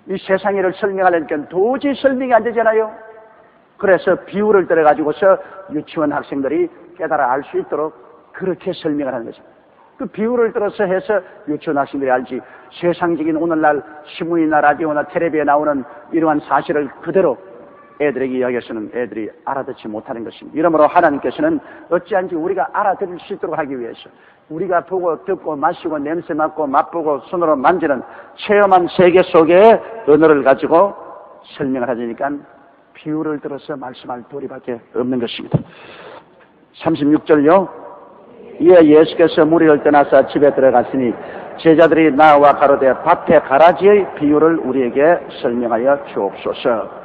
이 세상 일을 설명하려니까 도저히 설명이 안 되잖아요. 그래서 비유를 들어가지고서 유치원 학생들이 깨달아 알 수 있도록 그렇게 설명을 하는 거죠. 그 비유를 들어서 해서 유치원 학생들이 알지, 세상적인 오늘날 신문이나 라디오나 텔레비에 나오는 이러한 사실을 그대로 애들에게 이야기해서는 애들이 알아듣지 못하는 것입니다. 이러므로 하나님께서는 어찌한지 우리가 알아들을 수 있도록 하기 위해서 우리가 보고 듣고 마시고 냄새 맡고 맛보고 손으로 만지는 체험한 세계 속의 언어를 가지고 설명을 하니까 비유를 들어서 말씀할 도리밖에 없는 것입니다. 36절요. 이에 예수께서 무리를 떠나서 집에 들어갔으니 제자들이 나와 가로되 밭에 가라지의 비유를 우리에게 설명하여 주옵소서.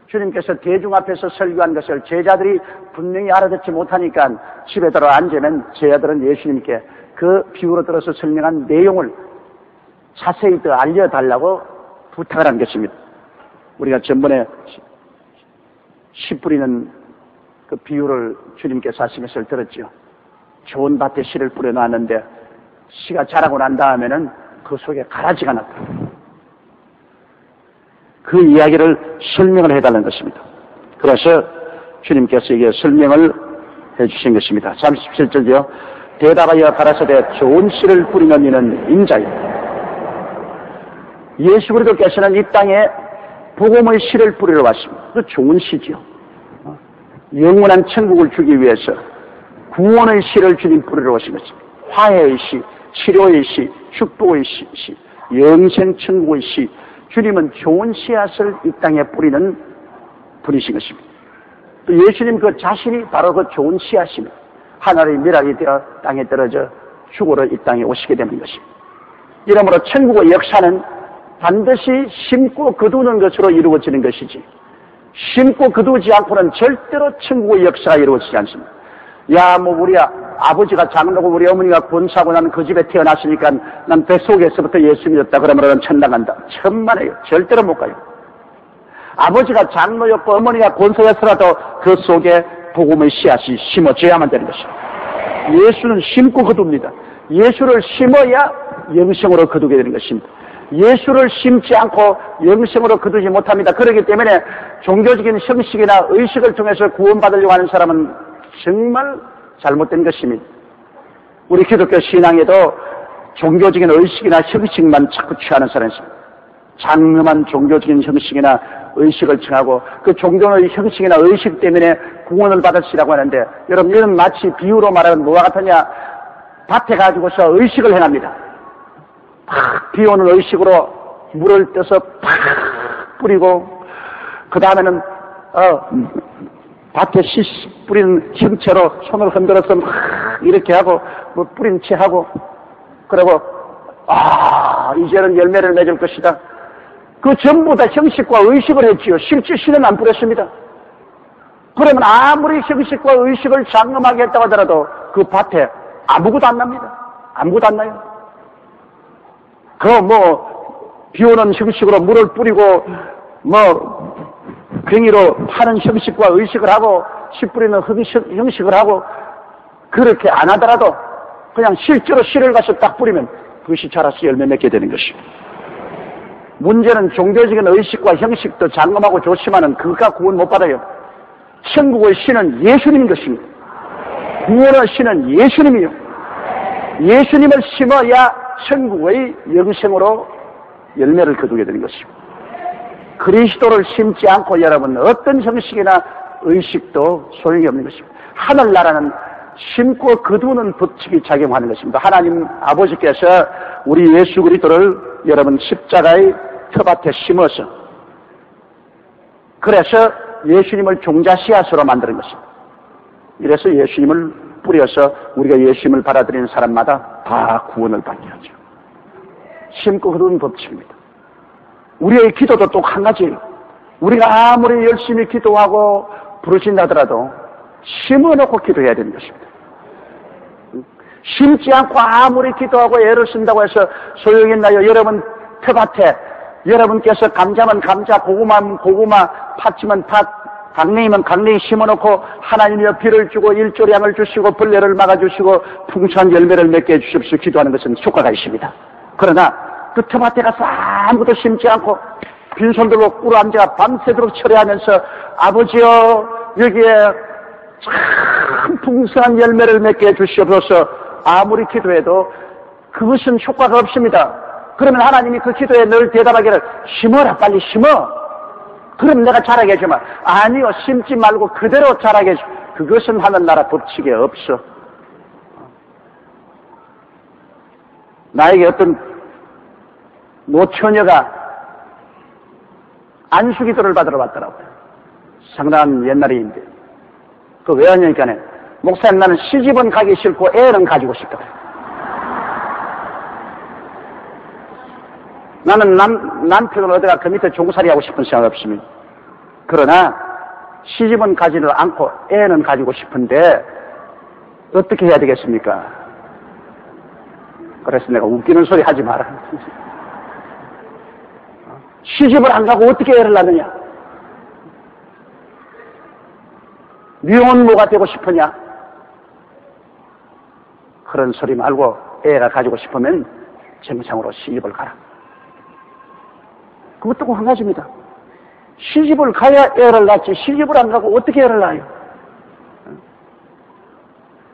주님께서 대중 앞에서 설교한 것을 제자들이 분명히 알아듣지 못하니까 집에 들어 앉으면 제자들은 예수님께 그 비유로 들어서 설명한 내용을 자세히 더 알려달라고 부탁을 한 것입니다. 우리가 전번에 씨 뿌리는 그 비유를 주님께서 하신 것을 들었죠. 좋은 밭에 씨를 뿌려놨는데 씨가 자라고 난 다음에는 그 속에 가라지가 났다. 그 이야기를 설명을 해달라는 것입니다. 그래서 주님께서 이게 설명을 해주신 것입니다. 37절이요. 대답하여 가라사대 좋은 씨를 뿌리는 이는 인자이다. 예수 그리스도께서는 이 땅에 복음의 씨를 뿌리러 왔습니다. 그 좋은 씨지요. 영원한 천국을 주기 위해서 구원의 씨를 주님 뿌리러 오신 것입니다. 화해의 씨, 치료의 씨, 축복의 씨, 영생 천국의 씨. 주님은 좋은 씨앗을 이 땅에 뿌리는 분이신 것입니다. 또 예수님 그 자신이 바로 그 좋은 씨앗입니다. 하늘의 미랄이 되어 땅에 떨어져 죽으러 이 땅에 오시게 되는 것입니다. 이러므로 천국의 역사는 반드시 심고 거두는 것으로 이루어지는 것이지, 심고 거두지 않고는 절대로 천국의 역사가 이루어지지 않습니다. 야, 우리 아버지가 장로고 우리 어머니가 권사고 나는 그 집에 태어났으니까 난 뱃속에서부터 예수 믿었다 그러면 난 천당 간다. 천만에요. 절대로 못 가요. 아버지가 장로였고 어머니가 권사였더라도 그 속에 복음의 씨앗이 심어져야만 되는 것입니다. 예수는 심고 거둡니다. 예수를 심어야 영생으로 거두게 되는 것입니다. 예수를 심지 않고 영생으로 거두지 못합니다. 그렇기 때문에 종교적인 형식이나 의식을 통해서 구원받으려고 하는 사람은 정말 잘못된 것입니다. 우리 기독교 신앙에도 종교적인 의식이나 형식만 자꾸 취하는 사람이 있습니다. 장엄한 종교적인 형식이나 의식을 청하고 그 종교의 형식이나 의식 때문에 구원을 받으시라고 하는데, 여러분 이런 마치 비유로 말하면 뭐와 같으냐, 밭에 가지고서 의식을 행합니다. 팍 비오는 의식으로 물을 떠서 팍 뿌리고, 그 다음에는 밭에 씨 뿌리는 형체로 손을 흔들어서 막 이렇게 하고 뭐 뿌린 채 하고, 그리고 이제는 열매를 맺을 것이다. 그 전부 다 형식과 의식을 했지요. 실제 씨는 안 뿌렸습니다. 그러면 아무리 형식과 의식을 장엄하게 했다고 하더라도 그 밭에 아무것도 안 납니다. 아무것도 안 나요. 비 오는 형식으로 물을 뿌리고 괭이로 파는 형식과 의식을 하고 씨 뿌리는 형식을 하고 그렇게 안 하더라도 그냥 실제로 씨를 가서 딱 뿌리면 그것이 자라서 열매 맺게 되는 것입니다. 문제는 종교적인 의식과 형식도 장엄하고 좋지만은 그가 구원 못 받아요. 천국의 씨는 예수님인 것입니다. 구원의 씨는 예수님이요. 예수님을 심어야 천국의 영생으로 열매를 거두게 되는 것입니다. 그리스도를 심지 않고 여러분 어떤 형식이나 의식도 소용이 없는 것입니다. 하늘나라는 심고 거두는 법칙이 작용하는 것입니다. 하나님 아버지께서 우리 예수 그리스도를 여러분 십자가의 텃밭에 심어서, 그래서 예수님을 종자 씨앗으로 만드는 것입니다. 이래서 예수님을 뿌려서 우리가 예수님을 받아들이는 사람마다 다 구원을 받게 하죠. 심고 거두는 법칙입니다. 우리의 기도도 또 한 가지예요. 우리가 아무리 열심히 기도하고 부르신다더라도 심어놓고 기도해야 되는 것입니다. 심지 않고 아무리 기도하고 애를 쓴다고 해서 소용있나요? 여러분 텃밭에 여러분께서 감자면 감자, 고구마면 고구마, 팥이면 팥, 강냉이면 강냉이 심어놓고 하나님이여 비를 주고 일조량을 주시고 벌레를 막아주시고 풍성한 열매를 맺게 해주십시오 기도하는 것은 효과가 있습니다. 그러나 그 텃밭에 가서 아무것도 심지 않고 빈손들로 꿇어앉아 밤새도록 철회하면서 아버지여 여기에 참 풍성한 열매를 맺게 해주시옵소서 아무리 기도해도 그것은 효과가 없습니다. 그러면 하나님이 그 기도에 늘 대답하기를 심어라, 빨리 심어. 그럼 내가 자라게 해주마. 아니요, 심지 말고 그대로 자라게 해주. 그것은 하늘나라 법칙에 없어. 나에게 어떤 노처녀가 안수기도를 받으러 왔더라고요. 상당한 옛날인데. 그 왜 왔냐니까, 목사님 나는 시집은 가기 싫고 애는 가지고 싶다. 나는 남편을 어디가 그 밑에 종살이 하고 싶은 생각 없습니다. 그러나 시집은 가지를 않고 애는 가지고 싶은데 어떻게 해야 되겠습니까? 그래서 내가 웃기는 소리 하지 마라. 시집을 안 가고 어떻게 애를 낳느냐? 미혼모가 되고 싶으냐? 그런 소리 말고 애가 가지고 싶으면 정상으로 시집을 가라. 그것도 한 가지입니다. 시집을 가야 애를 낳지 시집을 안 가고 어떻게 애를 낳아요?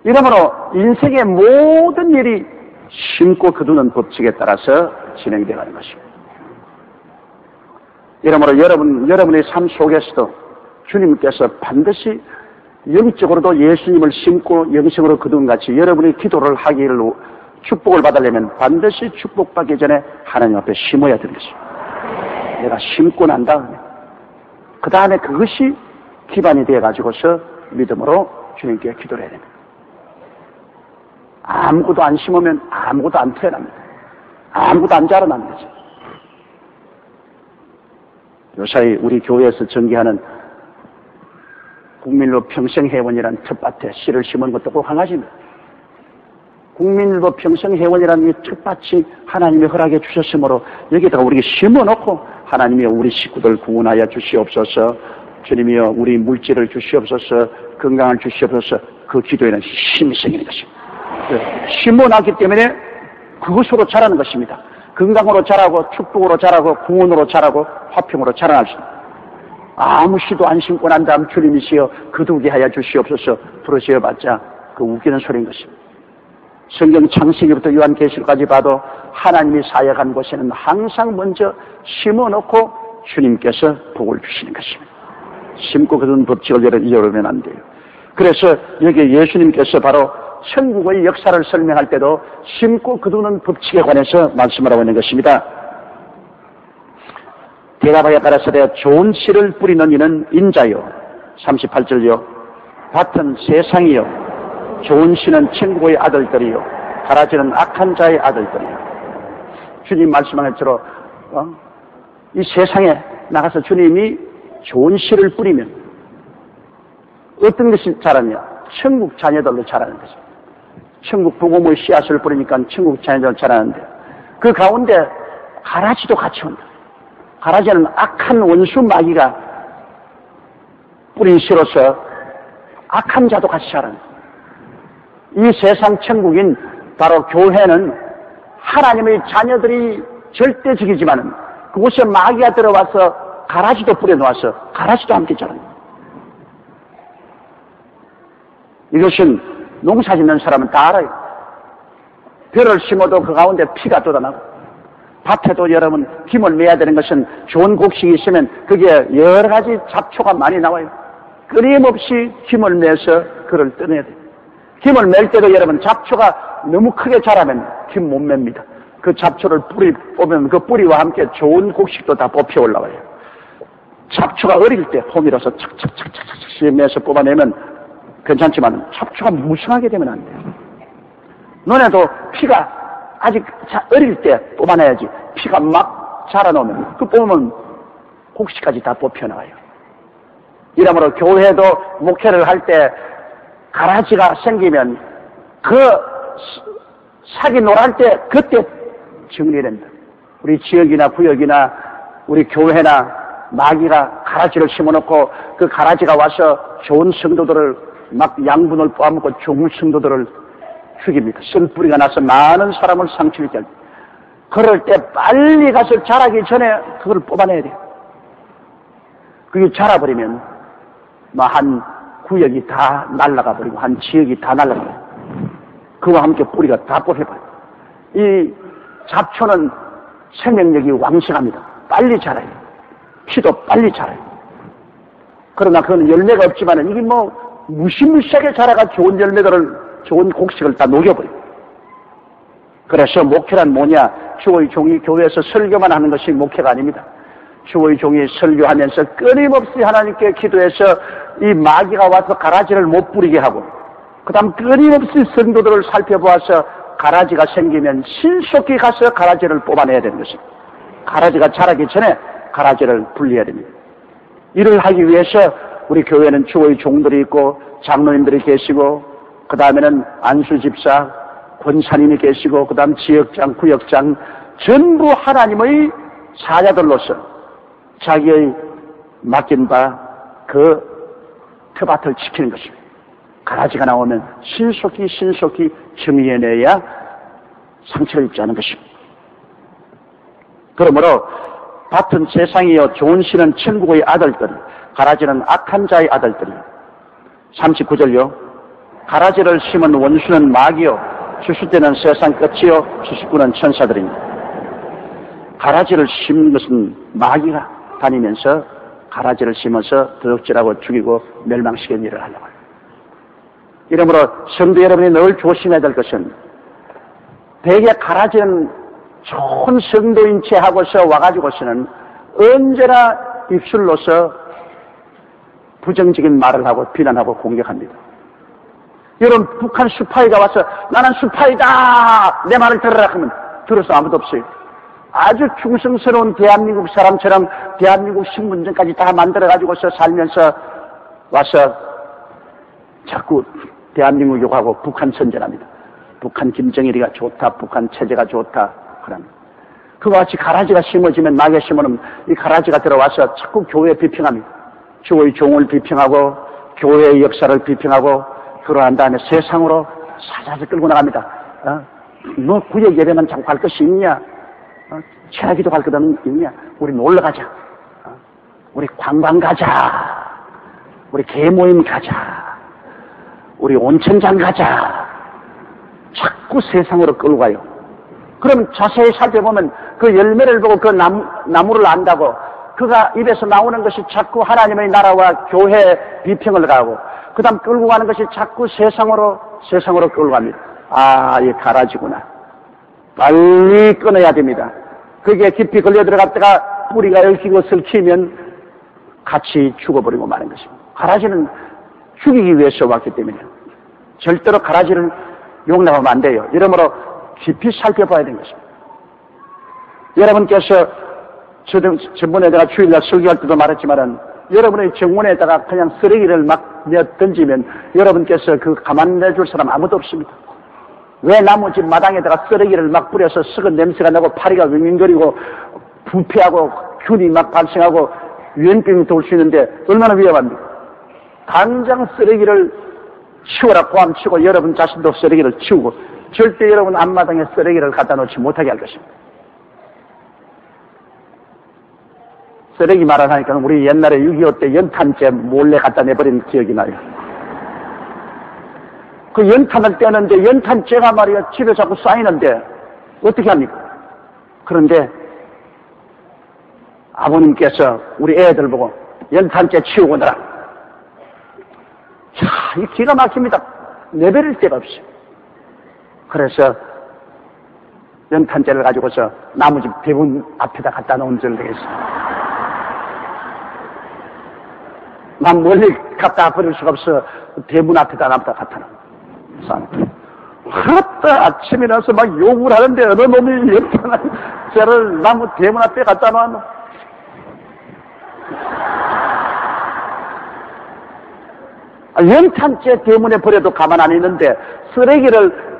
이러므로 인생의 모든 일이 심고 거두는 법칙에 따라서 진행되어 가는 것입니다. 이러므로 여러분의 삶 속에서도 주님께서 반드시 영적으로도 예수님을 심고 영생으로 거두는 같이 여러분의 기도를 하기를 축복을 받으려면 반드시 축복받기 전에 하나님 앞에 심어야 되는 것입니다. 내가 심고 난 다음에 그 다음에 그것이 기반이 되어가지고서 믿음으로 주님께 기도를 해야 됩니다. 아무것도 안 심으면 아무것도 안 태어납니다. 아무것도 안 자라납니다. 요사이 우리 교회에서 전개하는 국민일보 평생회원이라는 텃밭에 씨를 심은 것도 꼭 한 가지입니다. 국민일보 평생회원이라는 이 텃밭이 하나님의 허락해 주셨으므로 여기다가 우리가 심어놓고 하나님이여 우리 식구들 구원하여 주시옵소서, 주님이여 우리 물질을 주시옵소서, 건강을 주시옵소서, 그 기도에는 힘이 생기는 것입니다. 심어놨기 때문에 그것으로 자라는 것입니다. 건강으로 자라고 축복으로 자라고 구원으로 자라고 화평으로 자라날 수 있습니다. 아무 시도 안 심고 난 다음 주님이시여 거두게 하여 주시옵소서 부르시어봤자 그 웃기는 소리인 것입니다. 성경 창세기부터 요한계시록까지 봐도 하나님이 사역한 곳에는 항상 먼저 심어놓고 주님께서 복을 주시는 것입니다. 심고 거두는 법칙을 잃어버리면 안 돼요. 그래서 여기 예수님께서 바로 천국의 역사를 설명할 때도 심고 거두는 법칙에 관해서 말씀을 하고 있는 것입니다. 대답하여 가라사대 좋은 씨를 뿌리는 이는 인자요 38절요 같은 세상이요 좋은 씨는 천국의 아들들이요 가라지는 악한 자의 아들들이요. 주님 말씀한 것처럼 이 세상에 나가서 주님이 좋은 씨를 뿌리면 어떤 것이 자라냐? 천국 자녀들로 자라는 것입니다. 천국 복음의 씨앗을 뿌리니까 천국 자녀들로 자라는데 그 가운데 가라지도 같이 온다. 가라지는 악한 원수 마귀가 뿌린 씨로서 악한 자도 같이 자라는 이 세상 천국인 바로 교회는 하나님의 자녀들이 절대적이지만은 그곳에 마귀가 들어와서 가라지도 뿌려놓아서 가라지도 함께 자랍니다. 이것은 농사 짓는 사람은 다 알아요. 벼를 심어도 그 가운데 피가 돋아나고 밭에도 여러분 김을 매야 되는 것은 좋은 곡식이 있으면 그게 여러 가지 잡초가 많이 나와요. 끊임없이 김을 매서 그를 떠내야 돼요. 김을 맬 때도 여러분 잡초가 너무 크게 자라면 김 못 맵니다. 그 잡초를 뿌리 뽑으면 그 뿌리와 함께 좋은 곡식도 다 뽑혀 올라와요. 잡초가 어릴 때 호미로서 착착착착착 매서 뽑아내면 괜찮지만 잡초가 무성하게 되면 안 돼요. 너네도 피가 아직 어릴 때 뽑아내야지 피가 막 자라나오면 그 뽑으면 곡식까지 다 뽑혀나와요. 이러므로 교회도 목회를 할 때 가라지가 생기면 그 사기 놀할 때 그때 정리된다. 우리 지역이나 구역이나 우리 교회나 마귀가 가라지를 심어놓고 그 가라지가 와서 좋은 성도들을 막 양분을 뽑아먹고 좋은 성도들을 죽입니다. 쓴뿌리가 나서 많은 사람을 상처입게 할 때. 그럴 때 빨리 가서 자라기 전에 그걸 뽑아내야 돼요. 그게 자라버리면 한 구역이 다 날아가 버리고 한 지역이 다 날아가 버리고 그와 함께 뿌리가 다 뽑혀버려요. 이 잡초는 생명력이 왕성합니다. 빨리 자라요. 피도 빨리 자라요. 그러나 그건 열매가 없지만은 이게 무시무시하게 자라가 좋은 열매들을 좋은 곡식을 다 녹여버려요. 그래서 목회란 뭐냐? 주의 종이 교회에서 설교만 하는 것이 목회가 아닙니다. 주의 종이 설교하면서 끊임없이 하나님께 기도해서 이 마귀가 와서 가라지를 못 뿌리게 하고 그 다음 끊임없이 성도들을 살펴보아서 가라지가 생기면 신속히 가서 가라지를 뽑아내야 되는 것입니다. 가라지가 자라기 전에 가라지를 분리해야 됩니다. 이를 하기 위해서 우리 교회는 주의 종들이 있고 장로님들이 계시고 그 다음에는 안수집사, 권사님이 계시고 그 다음 지역장, 구역장 전부 하나님의 사자들로서 자기의 맡긴 바 그 텃밭을 지키는 것입니다. 가라지가 나오면 신속히 정리해내야 상처를 입지 않은 것입니다. 그러므로 밭은 세상이요 좋은 씨는 천국의 아들들, 가라지는 악한 자의 아들들이. 39절요. 가라지를 심은 원수는 마귀요 주수대는 세상 끝이요 주수꾼은 천사들입니다. 가라지를 심는 것은 마귀가 다니면서 가라지를 심어서 도둑질하고 죽이고 멸망시키는 일을 하려고 해요. 이러므로 성도 여러분이 늘 조심해야 될 것은 대개 가라지는 좋은 성도인 채 하고서 와가지고서는 언제나 입술로서 부정적인 말을 하고 비난하고 공격합니다. 여러분 북한 수파이가 와서 나는 수파이다 내 말을 들으라 하면 들어서 아무도 없어요. 아주 충성스러운 대한민국 사람처럼 대한민국 신분증까지 다 만들어가지고서 살면서 와서 자꾸 대한민국 욕하고 북한 선전합니다. 북한 김정일이가 좋다, 북한 체제가 좋다 그럽니다. 그와 같이 가라지가 심어지면 마귀가 심어놓으면 이 가라지가 들어와서 자꾸 교회 비평합니다. 주의 종을 비평하고 교회의 역사를 비평하고 그러한 다음에 세상으로 사자서 끌고 나갑니다. 너 구역 예배만 자꾸 갈 것이 있냐? 최악기도 갈 것 있냐? 우리 놀러 가자. 우리 관광 가자. 우리 개모임 가자. 우리 온천장 가자. 자꾸 세상으로 끌고 가요. 그럼 자세히 살펴보면 그 열매를 보고 그 나무를 안다고 그가 입에서 나오는 것이 자꾸 하나님의 나라와 교회 비평을 가고 그 다음 끌고 가는 것이 자꾸 세상으로 끌고 갑니다. 이 가라지구나. 빨리 끊어야 됩니다. 거기에 깊이 걸려 들어갔다가 뿌리가 얽히고 슬키면 같이 죽어버리고 마는 것입니다. 가라지는 죽이기 위해서 왔기 때문에 절대로 가라지를 용납하면 안 돼요. 이러므로 깊이 살펴봐야 되는 것입니다. 여러분께서 저번에 내가 주일날 설교할 때도 말했지만은 여러분의 정원에다가 그냥 쓰레기를 막 던지면 여러분께서 그 가만 내줄 사람 아무도 없습니다. 왜 나무집 마당에다가 쓰레기를 막 뿌려서 썩은 냄새가 나고 파리가 윙윙거리고 부패하고 균이 막 발생하고 유행병이 돌 수 있는데 얼마나 위험합니까? 당장 쓰레기를 치워라 고함치고 여러분 자신도 쓰레기를 치우고 절대 여러분 앞마당에 쓰레기를 갖다 놓지 못하게 할 것입니다. 쓰레기 말하니까 우리 옛날에 6.25 때 연탄재 몰래 갖다 내버린 기억이 나요. 그 연탄을 떼는데 연탄재가 말이야 집에 자꾸 쌓이는데 어떻게 합니까? 그런데 아버님께서 우리 애들 보고 연탄재 치우고 오너라. 이 기가 막힙니다. 내버릴 데가 없어요. 그래서 연탄재를 가지고서 나무집 대문 앞에다 갖다 놓은 줄 되겠어요. 난 멀리 갖다 버릴 수가 없어. 대문 앞에다 놔다 갖다 놓은. 그렇다 아침이라서 막 욕을 하는데 어느 놈이 연탄재를 나무 대문 앞에 갖다 놔. 연탄재 때문에 버려도 가만 안 있는데 쓰레기를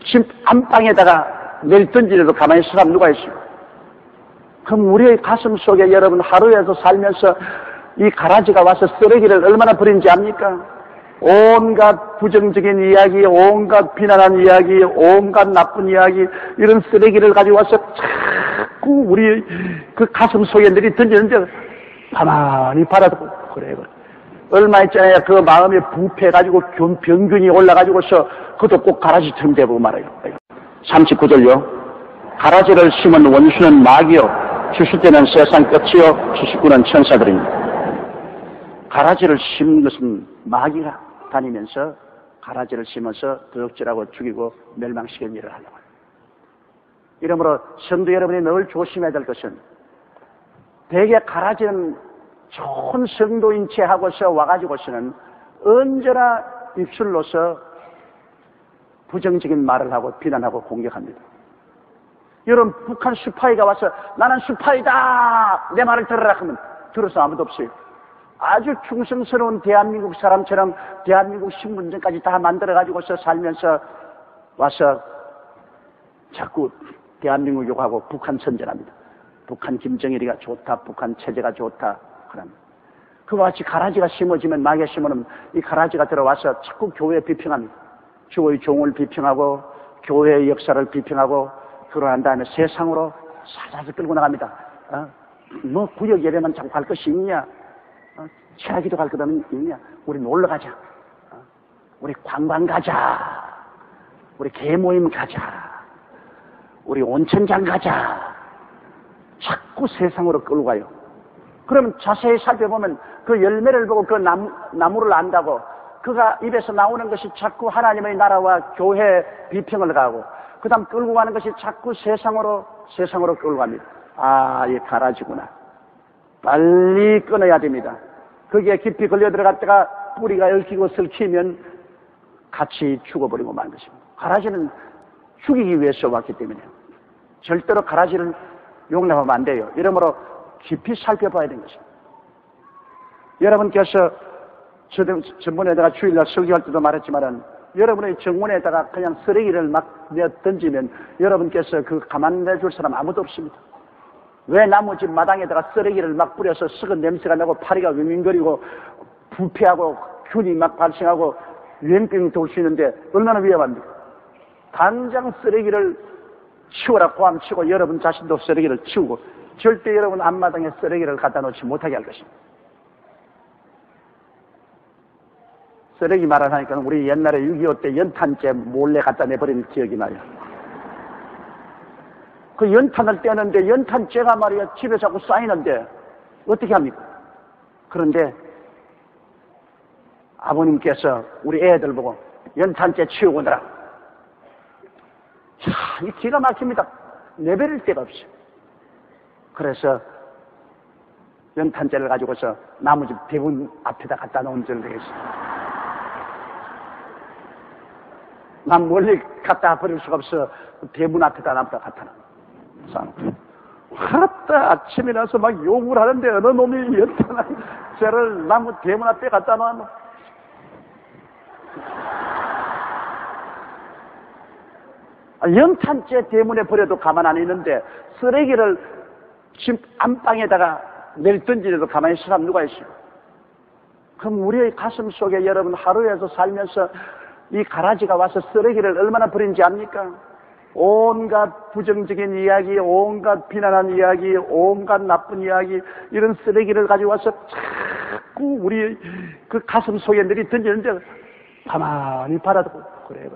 집 안방에다가 내일 던지려도 가만히 있을 사람 누가 있어요? 그럼 우리의 가슴 속에 여러분 하루에도 살면서 이 가라지가 와서 쓰레기를 얼마나 버린지 압니까? 온갖 부정적인 이야기, 온갖 비난한 이야기, 온갖 나쁜 이야기 이런 쓰레기를 가지고 와서 자꾸 우리 그 가슴 속에 내리 던지는데 가만히 받아두고 그래. 얼마 있잖아요. 그 마음에 부패해가지고 병균이 올라가지고서 그것도 꼭 가라지 틈대보고 말아요. 39절요. 가라지를 심은 원수는 마귀요. 주실 때는 세상 끝이요. 주식구는 천사들입니다. 가라지를 심는 것은 마귀가 다니면서 가라지를 심어서 도둑질하고 죽이고 멸망시키는 일을 하려고 해요. 이러므로 성도 여러분이 늘 조심해야 될 것은 대개 가라지는 좋은 성도인 채 하고서 와가지고서는 언제나 입술로서 부정적인 말을 하고 비난하고 공격합니다. 여러분 북한 수파이가 와서 나는 수파이다 내 말을 들으라 하면 들어서 아무도 없어요. 아주 충성스러운 대한민국 사람처럼 대한민국 신분증까지 다 만들어가지고서 살면서 와서 자꾸 대한민국 욕하고 북한 선전합니다. 북한 김정일이가 좋다, 북한 체제가 좋다. 그럽니다. 그와 같이 가라지가 심어지면 마귀가 심으면 이 가라지가 들어와서 자꾸 교회 비평합니다. 주의 종을 비평하고 교회의 역사를 비평하고 그러한 다음에 세상으로 살살 끌고 나갑니다. 너 구역 예배만 자꾸 갈 것이 있냐? 최악기도 갈 것 있냐? 우리 놀러 가자. 우리 관광 가자. 우리 개모임 가자. 우리 온천장 가자. 자꾸 세상으로 끌고 가요. 그러면 자세히 살펴보면 그 열매를 보고 그 나무를 안다고 그가 입에서 나오는 것이 자꾸 하나님의 나라와 교회 비평을 가고 그 다음 끌고 가는 것이 자꾸 세상으로 끌고 갑니다. 이 가라지구나. 빨리 끊어야 됩니다. 거기에 깊이 걸려 들어갔다가 뿌리가 얽히고 슬키면 같이 죽어버리고 만 것입니다. 가라지는 죽이기 위해서 왔기 때문에 절대로 가라지를 용납하면 안 돼요. 이러므로 깊이 살펴봐야 되는 것입니다. 여러분께서 저번에 내가 주일날 설교할 때도 말했지만은 여러분의 정원에다가 그냥 쓰레기를 막 던지면 여러분께서 그 가만 내줄 사람 아무도 없습니다. 왜 나무집 마당에다가 쓰레기를 막 뿌려서 썩은 냄새가 나고 파리가 윙윙거리고 부패하고 균이 막 발생하고 유행병 돌 수 있는데 얼마나 위험합니까? 당장 쓰레기를 치워라 고함치고 여러분 자신도 쓰레기를 치우고 절대 여러분 앞마당에 쓰레기를 갖다 놓지 못하게 할 것입니다. 쓰레기 말을 하니까 우리 옛날에 6.25 때 연탄재 몰래 갖다 내버리는 기억이 나요. 그 연탄을 떼는데 연탄재가 말이야 집에 자꾸 쌓이는데 어떻게 합니까? 그런데 아버님께서 우리 애들 보고 연탄재 치우고 오느라 이 기가 막힙니다. 내버릴 데가 없어요. 그래서 연탄재를 가지고서 나무집 대문 앞에다 갖다 놓은 적이 있어요. 난 멀리 갖다 버릴 수가 없어. 대문 앞에다 나무다 갖다 놔. 하다 아침이라서 막 욕을 하는데 어느 놈이 연탄재를 나무 대문 앞에 갖다 놔. 연탄재 대문에 버려도 가만 안 있는데 쓰레기를 집 안방에다가 내일 던지려도 가만히 있을 사람 누가 있어요? 그럼 우리의 가슴 속에 여러분 하루에서 살면서 이 가라지가 와서 쓰레기를 얼마나 버린지 압니까? 온갖 부정적인 이야기, 온갖 비난한 이야기, 온갖 나쁜 이야기, 이런 쓰레기를 가지고 와서 자꾸 우리 그 가슴 속에 들이 던지는데 가만히 바라보고 그래요.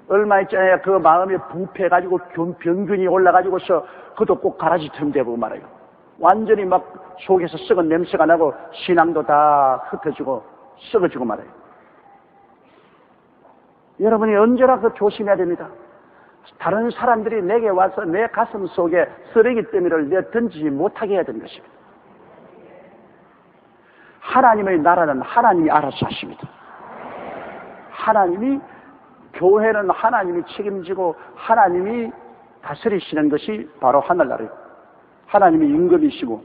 얼마 있잖아요. 그 마음에 부패해가지고 병균이 올라가지고서 그도 꼭 가라지처럼 되고 말아요. 완전히 막 속에서 썩은 냄새가 나고 신앙도 다 흩어지고 썩어지고 말아요. 여러분이 언제나 그 조심해야 됩니다. 다른 사람들이 내게 와서 내 가슴 속에 쓰레기 더미를 내 던지지 못하게 해야 되는 것입니다. 하나님의 나라는 하나님이 알아서 하십니다. 하나님이 교회는 하나님이 책임지고 하나님이 다스리시는 것이 바로 하늘나라예요. 하나님이 임금이시고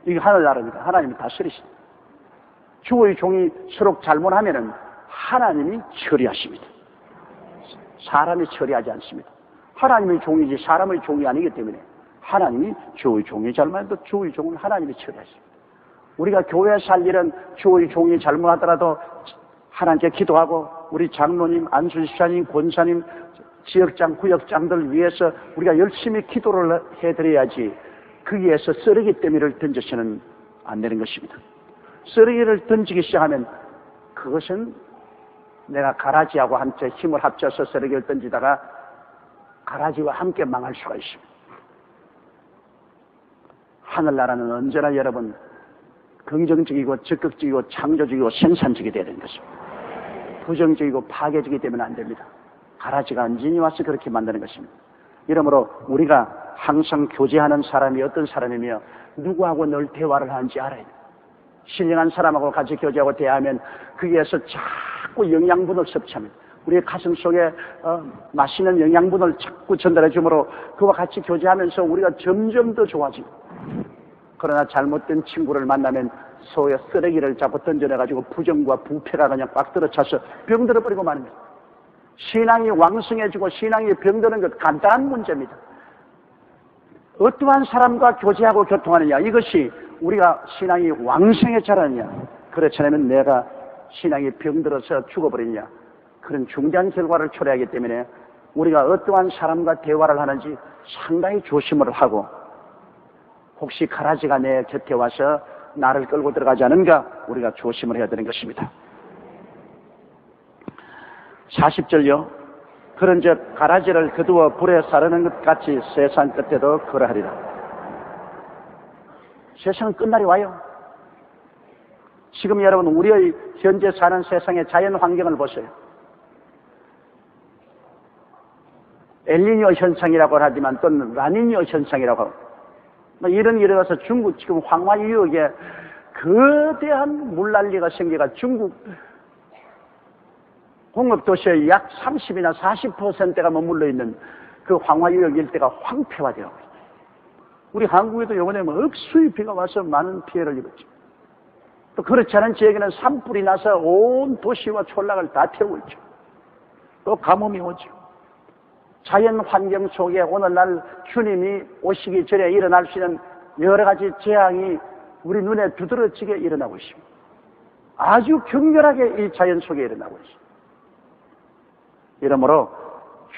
이게 하늘나라입니다. 하나님이 다스리십니다. 주의 종이 서로 잘못하면은 하나님이 처리하십니다. 사람이 처리하지 않습니다. 하나님의 종이지 사람의 종이 아니기 때문에 하나님이 주의 종이 잘못해도 주의 종은 하나님이 처리하십니다. 우리가 교회 살 일은 주의 종이 잘못하더라도 하나님께 기도하고 우리 장로님, 안수집사님, 권사님, 지역장, 구역장들 위해서 우리가 열심히 기도를 해드려야지 거기에서 쓰레기 더미를 던져서는 안 되는 것입니다. 쓰레기를 던지기 시작하면 그것은 내가 가라지하고 함께 힘을 합쳐서 쓰레기를 던지다가 가라지와 함께 망할 수가 있습니다. 하늘나라는 언제나 여러분 긍정적이고 적극적이고 창조적이고 생산적이 되어야 되는 것입니다. 부정적이고 파괴적이 되면 안 됩니다. 가라지가 언제니 와서 그렇게 만드는 것입니다. 이러므로 우리가 항상 교제하는 사람이 어떤 사람이며 누구하고 늘 대화를 하는지 알아야 돼요. 신령한 사람하고 같이 교제하고 대화하면 거기에서 자꾸 영양분을 섭취합니다. 우리의 가슴 속에 맛있는 영양분을 자꾸 전달해 주므로 그와 같이 교제하면서 우리가 점점 더 좋아지고, 그러나 잘못된 친구를 만나면 속에 쓰레기를 자꾸 던져내가지고 부정과 부패가 그냥 꽉 들어차서 병들어버리고 말입니다. 신앙이 왕성해지고 신앙이 병드는 것 간단한 문제입니다. 어떠한 사람과 교제하고 교통하느냐, 이것이 우리가 신앙이 왕성해 자라느냐, 그렇지 않으면 내가 신앙이 병들어서 죽어버리느냐, 그런 중대한 결과를 초래하기 때문에 우리가 어떠한 사람과 대화를 하는지 상당히 조심을 하고, 혹시 가라지가 내 곁에 와서 나를 끌고 들어가지 않은가 우리가 조심을 해야 되는 것입니다. 40절요. 그런즉 가라지를 거두어 불에 사르는 것 같이 세상 끝에도 그러하리라. 세상은 끝날이 와요. 지금 여러분 우리의 현재 사는 세상의 자연 환경을 보세요. 엘니뇨 현상이라고 하지만 또는 라니뇨 현상이라고 하고, 이런 일에 와서 중국 지금 황화 유역에 거대한 물난리가 생겨가 중국 공업도시의 약 30이나 40%가 머물러 있는 그 황화 유역 일대가 황폐화되어 있습니다. 우리 한국에도 이번에 억수의 비가 와서 많은 피해를 입었죠. 또 그렇지 않은 지역에는 산불이 나서 온 도시와 촌락을 다 태우고 있죠. 또 가뭄이 오죠. 자연 환경 속에 오늘날 주님이 오시기 전에 일어날 수 있는 여러 가지 재앙이 우리 눈에 두드러지게 일어나고 있습니다. 아주 격렬하게 이 자연 속에 일어나고 있습니다. 이러므로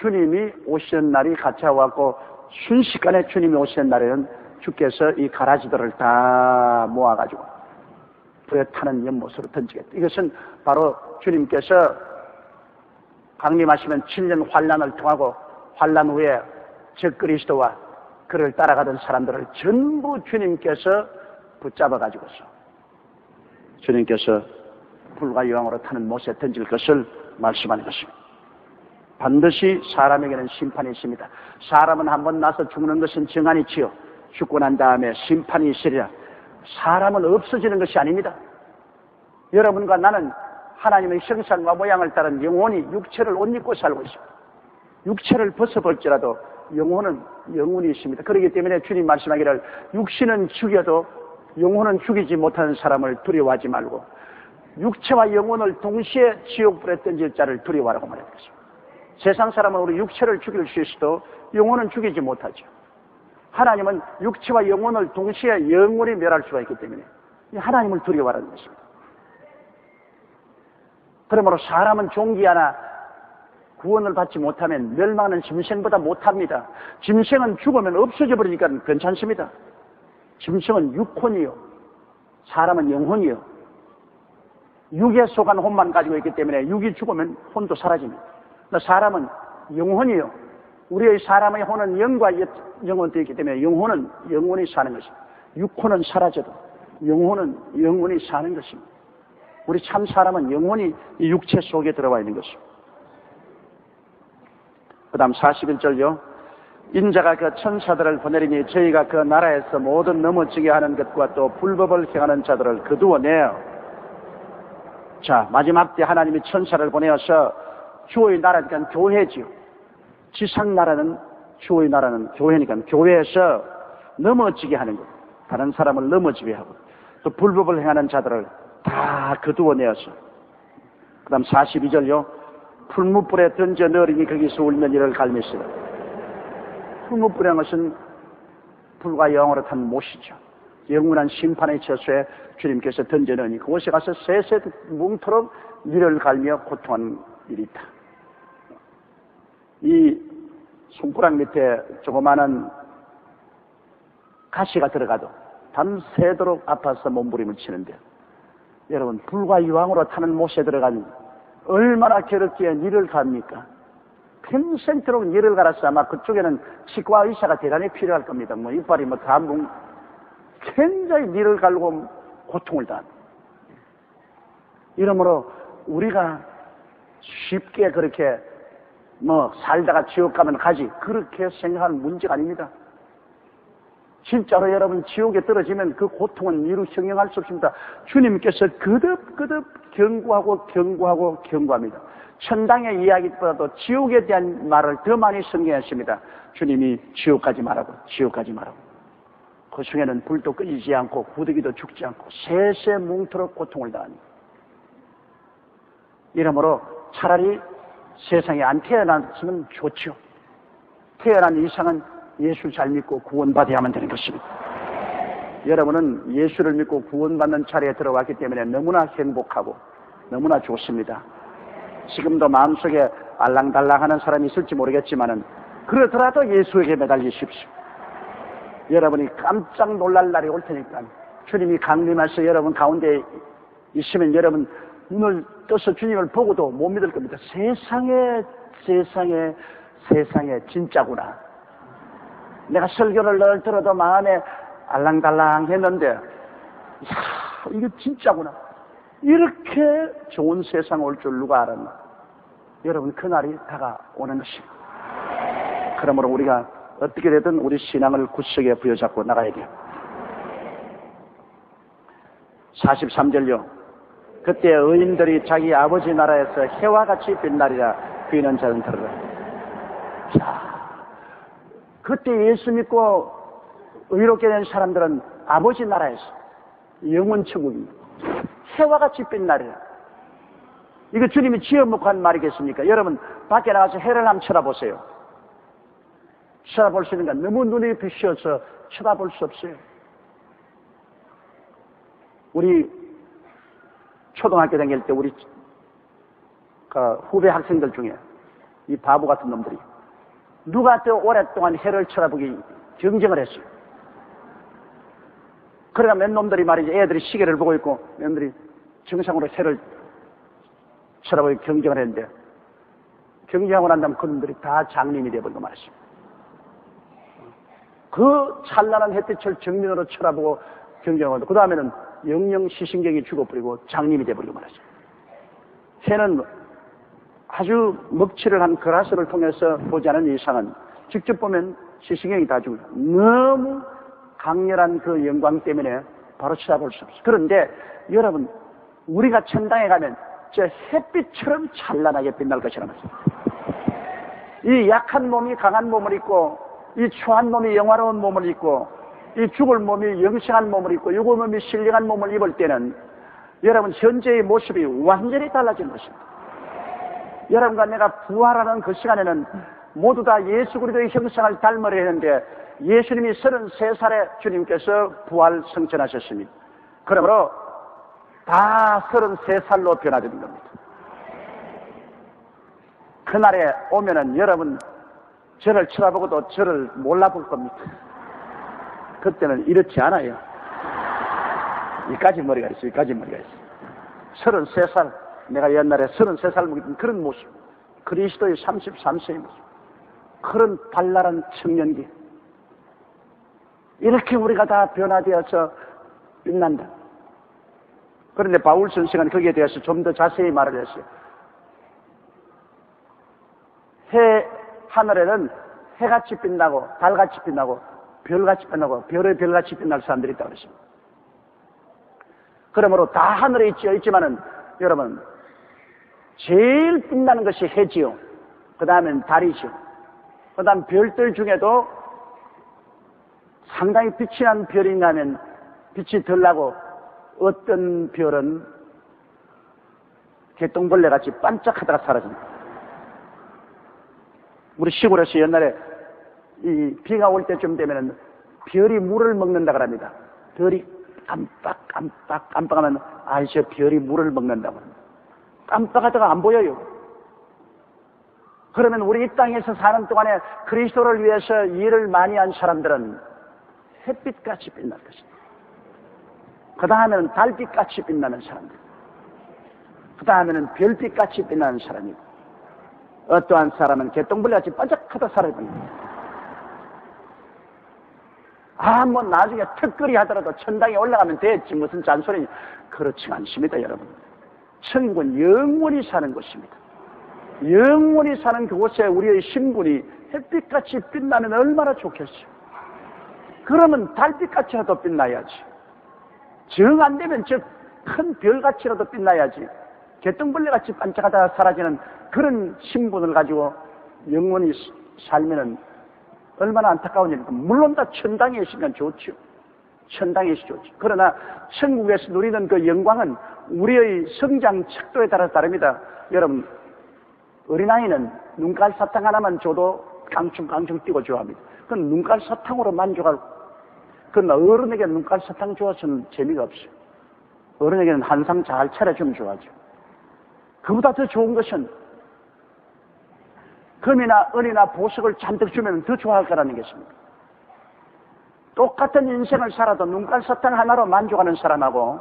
주님이 오시는 날이 가까워왔고 순식간에 주님이 오시는 날에는 주께서 이 가라지들을 다 모아가지고 불에 타는 연못으로 던지겠다. 이것은 바로 주님께서 강림하시면 7년 환란을 통하고 환란 후에 적그리스도와 그를 따라가던 사람들을 전부 주님께서 붙잡아가지고서 주님께서 불과 여왕으로 타는 못에 던질 것을 말씀하는 것입니다. 반드시 사람에게는 심판이 있습니다. 사람은 한번 나서 죽는 것은 정한이지요. 죽고 난 다음에 심판이 있으리라. 사람은 없어지는 것이 아닙니다. 여러분과 나는 하나님의 형상과 모양을 따른 영혼이 육체를 옷 입고 살고 있습니다. 육체를 벗어볼지라도 영혼은 영혼이 있습니다. 그렇기 때문에 주님 말씀하기를 육신은 죽여도 영혼은 죽이지 못하는 사람을 두려워하지 말고 육체와 영혼을 동시에 지옥불에 던질 자를 두려워하라고 말했습니다. 세상 사람은 우리 육체를 죽일 수 있어도 영혼은 죽이지 못하죠. 하나님은 육체와 영혼을 동시에 영원히 멸할 수가 있기 때문에 하나님을 두려워하라는 것입니다. 그러므로 사람은 종기 하나 구원을 받지 못하면 멸망하는 짐승보다 못합니다. 짐승은 죽으면 없어져 버리니까 괜찮습니다. 짐승은 육혼이요, 사람은 영혼이요. 육에 속한 혼만 가지고 있기 때문에 육이 죽으면 혼도 사라집니다. 사람은 영혼이요. 우리의 사람의 혼은 영과 영혼도 있기 때문에 영혼은 영원히 사는 것입니다. 육혼은 사라져도 영혼은 영원히 사는 것입니다. 우리 참 사람은 영혼이 이 육체 속에 들어와 있는 것입니다. 그 다음 41절요. 인자가 그 천사들을 보내리니 저희가 그 나라에서 모든 넘어지게 하는 것과 또 불법을 행하는 자들을 거두어내어. 자, 마지막 때 하나님이 천사를 보내어서 주의 나라니까 교회지요. 지상 나라는 주의 나라는 교회니까 교회에서 넘어지게 하는 것. 다른 사람을 넘어지게 하고 또 불법을 행하는 자들을 다 거두어내어서. 그 다음 42절요. 풀무불에 던져 넣으리니 거기서 울면 이를 갈미시라. 풀무불이라는 것은 불과 영으로 탄 못이죠. 영원한 심판의 처소에 주님께서 던져 넣으니 그곳에 가서 세세 뭉토록 이를 갈며 고통하는 일이 있다. 이 손가락 밑에 조그마한 가시가 들어가도 밤새도록 아파서 몸부림을 치는데 여러분 불과 유황으로 타는 못에 들어간 얼마나 괴롭기에 니를 갑니까? 평생토록 니를 갈아서 아마 그쪽에는 치과 의사가 대단히 필요할 겁니다. 뭐 이빨이 뭐 다 굉장히 니를 갈고 고통을 당합니다. 이러므로 우리가 쉽게 그렇게 뭐 살다가 지옥 가면 가지 그렇게 생각하는 문제가 아닙니다. 진짜로 여러분 지옥에 떨어지면 그 고통은 이루 형용할 수 없습니다. 주님께서 거듭거듭 경고합니다. 천당의 이야기보다도 지옥에 대한 말을 더 많이 성경했습니다. 주님이 지옥 가지 말라고. 그 중에는 불도 끄지지 않고 구더기도 죽지 않고 세세 뭉토록 고통을 당합니다. 이러므로 차라리 세상에 안 태어났으면 좋죠. 태어난 이상은 예수를 잘 믿고 구원받아야만 되는 것입니다. 여러분은 예수를 믿고 구원받는 자리에 들어왔기 때문에 너무나 행복하고 너무나 좋습니다. 지금도 마음속에 알랑달랑하는 사람이 있을지 모르겠지만은 그러더라도 예수에게 매달리십시오. 여러분이 깜짝 놀랄 날이 올 테니까 주님이 강림해서 여러분 가운데 있으면 여러분 눈을 떠서 주님을 보고도 못 믿을 겁니다. 세상에 진짜구나. 내가 설교를 늘 들어도 마음에 알랑달랑 했는데 이거 진짜구나. 이렇게 좋은 세상 올 줄 누가 알았나. 여러분 그날이 다가오는 것입니다. 그러므로 우리가 어떻게 되든 우리 신앙을 구석에 부여잡고 나가야 돼요. 43절요. 그때 의인들이 자기 아버지 나라에서 해와 같이 빛나리라. 귀는 자는 들으라. 자, 그때 예수 믿고 의롭게 된 사람들은 아버지 나라에서 영원 천국입니다. 해와 같이 빛나리라. 이거 주님이 지어먹고 한 말이겠습니까? 여러분 밖에 나가서 해를 한번 쳐다보세요. 쳐다볼 수 있는가? 너무 눈이 부셔서 쳐다볼 수 없어요. 우리 초등학교 다닐 때 우리 후배 학생들 중에 이 바보 같은 놈들이. 누가 더 오랫동안 해를 쳐다보기 경쟁을 했어요. 그러니까 몇 놈들이 말이죠. 애들이 시계를 보고 있고 몇 놈들이 정상으로 해를 쳐다보기 경쟁을 했는데, 경쟁하고 난 다음에 그놈들이 다 장님이 되어버리고 말았습니다. 그 찬란한 햇빛을 정면으로 쳐다보고 경쟁하고, 그 다음에는 영영 시신경이 죽어버리고 장님이 되어버리고 말았습니다. 해는 아주 먹칠을 한 그라스를 통해서 보지 않은 이상은 직접 보면 시신경이 다 죽어요. 너무 강렬한 그 영광 때문에 바로 쳐다볼 수 없어요. 그런데 여러분, 우리가 천당에 가면 저 햇빛처럼 찬란하게 빛날 것이라는 말씀. 이 약한 몸이 강한 몸을 입고, 이 추한 몸이 영화로운 몸을 입고, 이 죽을 몸이 영생한 몸을 입고, 육의 몸이 신령한 몸을 입을 때는 여러분 현재의 모습이 완전히 달라진 것입니다. 여러분과 내가 부활하는 그 시간에는 모두 다 예수 그리스도의 형상을 닮으려 했는데, 예수님이 33살에 주님께서 부활 성천하셨습니다. 그러므로 다 33살로 변화되는 겁니다. 그날에 오면은 여러분 저를 쳐다보고도 저를 몰라볼 겁니다. 그때는 이렇지 않아요. 이까지 머리가 있어요. 이까지 머리가 있어요. 33살, 내가 옛날에 33살 먹던 그런 모습, 그리스도의 33세의 모습, 그런 발랄한 청년기, 이렇게 우리가 다 변화되어서 빛난다. 그런데 바울 선생은 거기에 대해서 좀 더 자세히 말을 했어요. 하늘에는 해같이 빛나고 달같이 빛나고 별같이 빛나고 별의 별같이 빛날 사람들이 있다고 그랬습니다. 그러므로 다 하늘에 있지만은 여러분 제일 빛나는 것이 해지요. 그 다음엔 달이죠. 그 다음 별들 중에도 상당히 빛이 난 별인가 하면 빛이 덜 나고, 어떤 별은 개똥벌레같이 반짝하다가 사라집니다. 우리 시골에서 옛날에 이 비가 올 때쯤 되면은 별이 물을 먹는다 그럽니다. 별이 깜빡하면 저 별이 물을 먹는다고 합니다. 깜빡하다가 안 보여요. 그러면 우리 이 땅에서 사는 동안에 그리스도를 위해서 일을 많이 한 사람들은 햇빛같이 빛날 것입니다. 그 다음에는 달빛같이 빛나는 사람들, 그 다음에는 별빛같이 빛나는 사람이고, 어떠한 사람은 개똥벌레같이 반짝하다 사라집니다. 뭐 나중에 특거리 하더라도 천당에 올라가면 됐지 무슨 잔소리냐. 그렇지 않습니다. 여러분, 천국은 영원히 사는 곳입니다. 영원히 사는 그곳에 우리의 신분이 햇빛같이 빛나면 얼마나 좋겠어요. 그러면 달빛같이라도 빛나야지. 정 안 되면 저 큰 별같이라도 빛나야지. 개똥벌레같이 반짝하다 사라지는 그런 신분을 가지고 영원히 살면은 얼마나 안타까운 일입니까? 물론 다 천당에 있으면 좋죠. 천당에 있으면 좋죠. 그러나 천국에서 누리는 그 영광은 우리의 성장 척도에 따라 다릅니다. 여러분, 어린아이는 눈깔 사탕 하나만 줘도 깡충깡충 뛰고 좋아합니다. 그건 눈깔 사탕으로 만족할. 그러나 어른에게 눈깔 사탕 주어서는 재미가 없어요. 어른에게는 한상 잘 차려주면 좋아하죠. 그보다 더 좋은 것은 금이나 은이나 보석을 잔뜩 주면 더 좋아할 거라는 것입니다. 똑같은 인생을 살아도 눈깔 사탕 하나로 만족하는 사람하고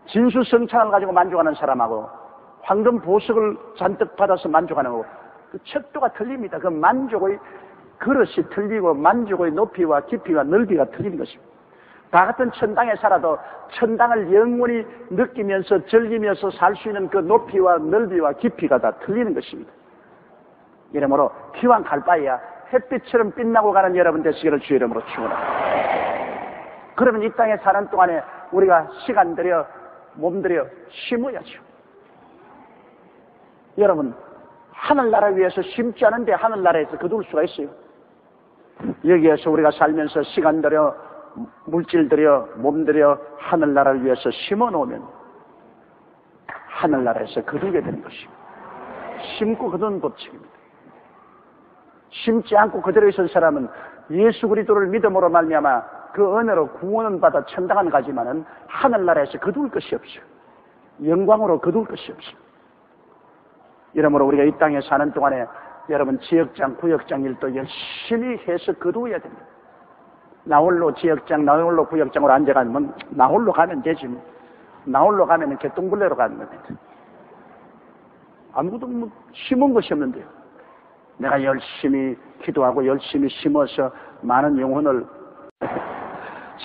진수성찬을 가지고 만족하는 사람하고 황금 보석을 잔뜩 받아서 만족하는 거고 그 척도가 틀립니다. 그 만족의 그릇이 틀리고 만족의 높이와 깊이와 넓이가 틀린 것입니다. 다 같은 천당에 살아도 천당을 영원히 느끼면서 즐기면서 살 수 있는 그 높이와 넓이와 깊이가 다 틀리는 것입니다. 이러므로 기왕 갈 바에야 햇빛처럼 빛나고 가는 여러분 되시기를 주의 이름으로 축원합니다. 그러면 이 땅에 사는 동안에 우리가 시간 들여 몸 들여 심어야죠. 여러분, 하늘나라 위해서 심지 않은데 하늘나라에서 거둘 수가 있어요. 여기에서 우리가 살면서 시간 들여 물질 들여 몸 들여 하늘나라를 위해서 심어 놓으면 하늘나라에서 거두게 되는 것입니다. 심고 거두는 법칙입니다. 심지 않고 그대로 있은 사람은 예수 그리스도를 믿음으로 말미암아 그 은혜로 구원은 받아 천당은 가지만은 하늘나라에서 거둘 것이 없어요. 영광으로 거둘 것이 없어요. 이러므로 우리가 이 땅에 사는 동안에 여러분 지역장, 구역장 일도 열심히 해서 거두어야 됩니다. 나홀로 지역장, 나홀로 구역장으로 앉아가면 나홀로 가면 되지. 나홀로 가면 개똥벌레로 가는 겁니다. 아무것도 심은 것이 없는데요. 내가 열심히 기도하고 열심히 심어서 많은 영혼을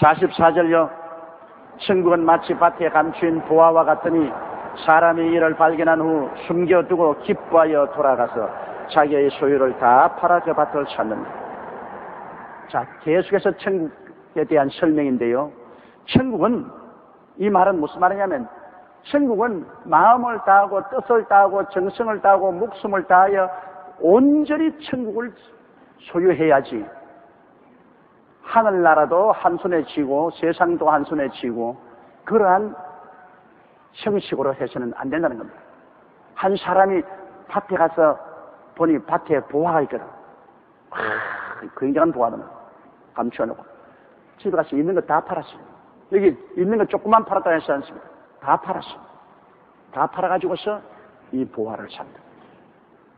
44절요. 천국은 마치 밭에 감추인 보화와 같으니 사람이 이를 발견한 후 숨겨두고 기뻐하여 돌아가서 자기의 소유를 다 팔아 그 밭을 찾는다. 자, 계속해서 천국에 대한 설명인데요. 천국은, 이 말은 무슨 말이냐면 천국은 마음을 다하고 뜻을 다하고 정성을 다하고 목숨을 다하여 온전히 천국을 소유해야지 하늘나라도 한 손에 쥐고 세상도 한 손에 쥐고 그러한 형식으로 해서는 안 된다는 겁니다. 한 사람이 밭에 가서 보니 밭에 보화가 있거든. 굉장한 보화는 감춰놓고 집에 가서 있는 거 다 팔았어요. 여기 있는 거 조금만 팔았다 했지 않습니까? 다 팔았어요. 다 팔아가지고서 이 보화를 삽니다.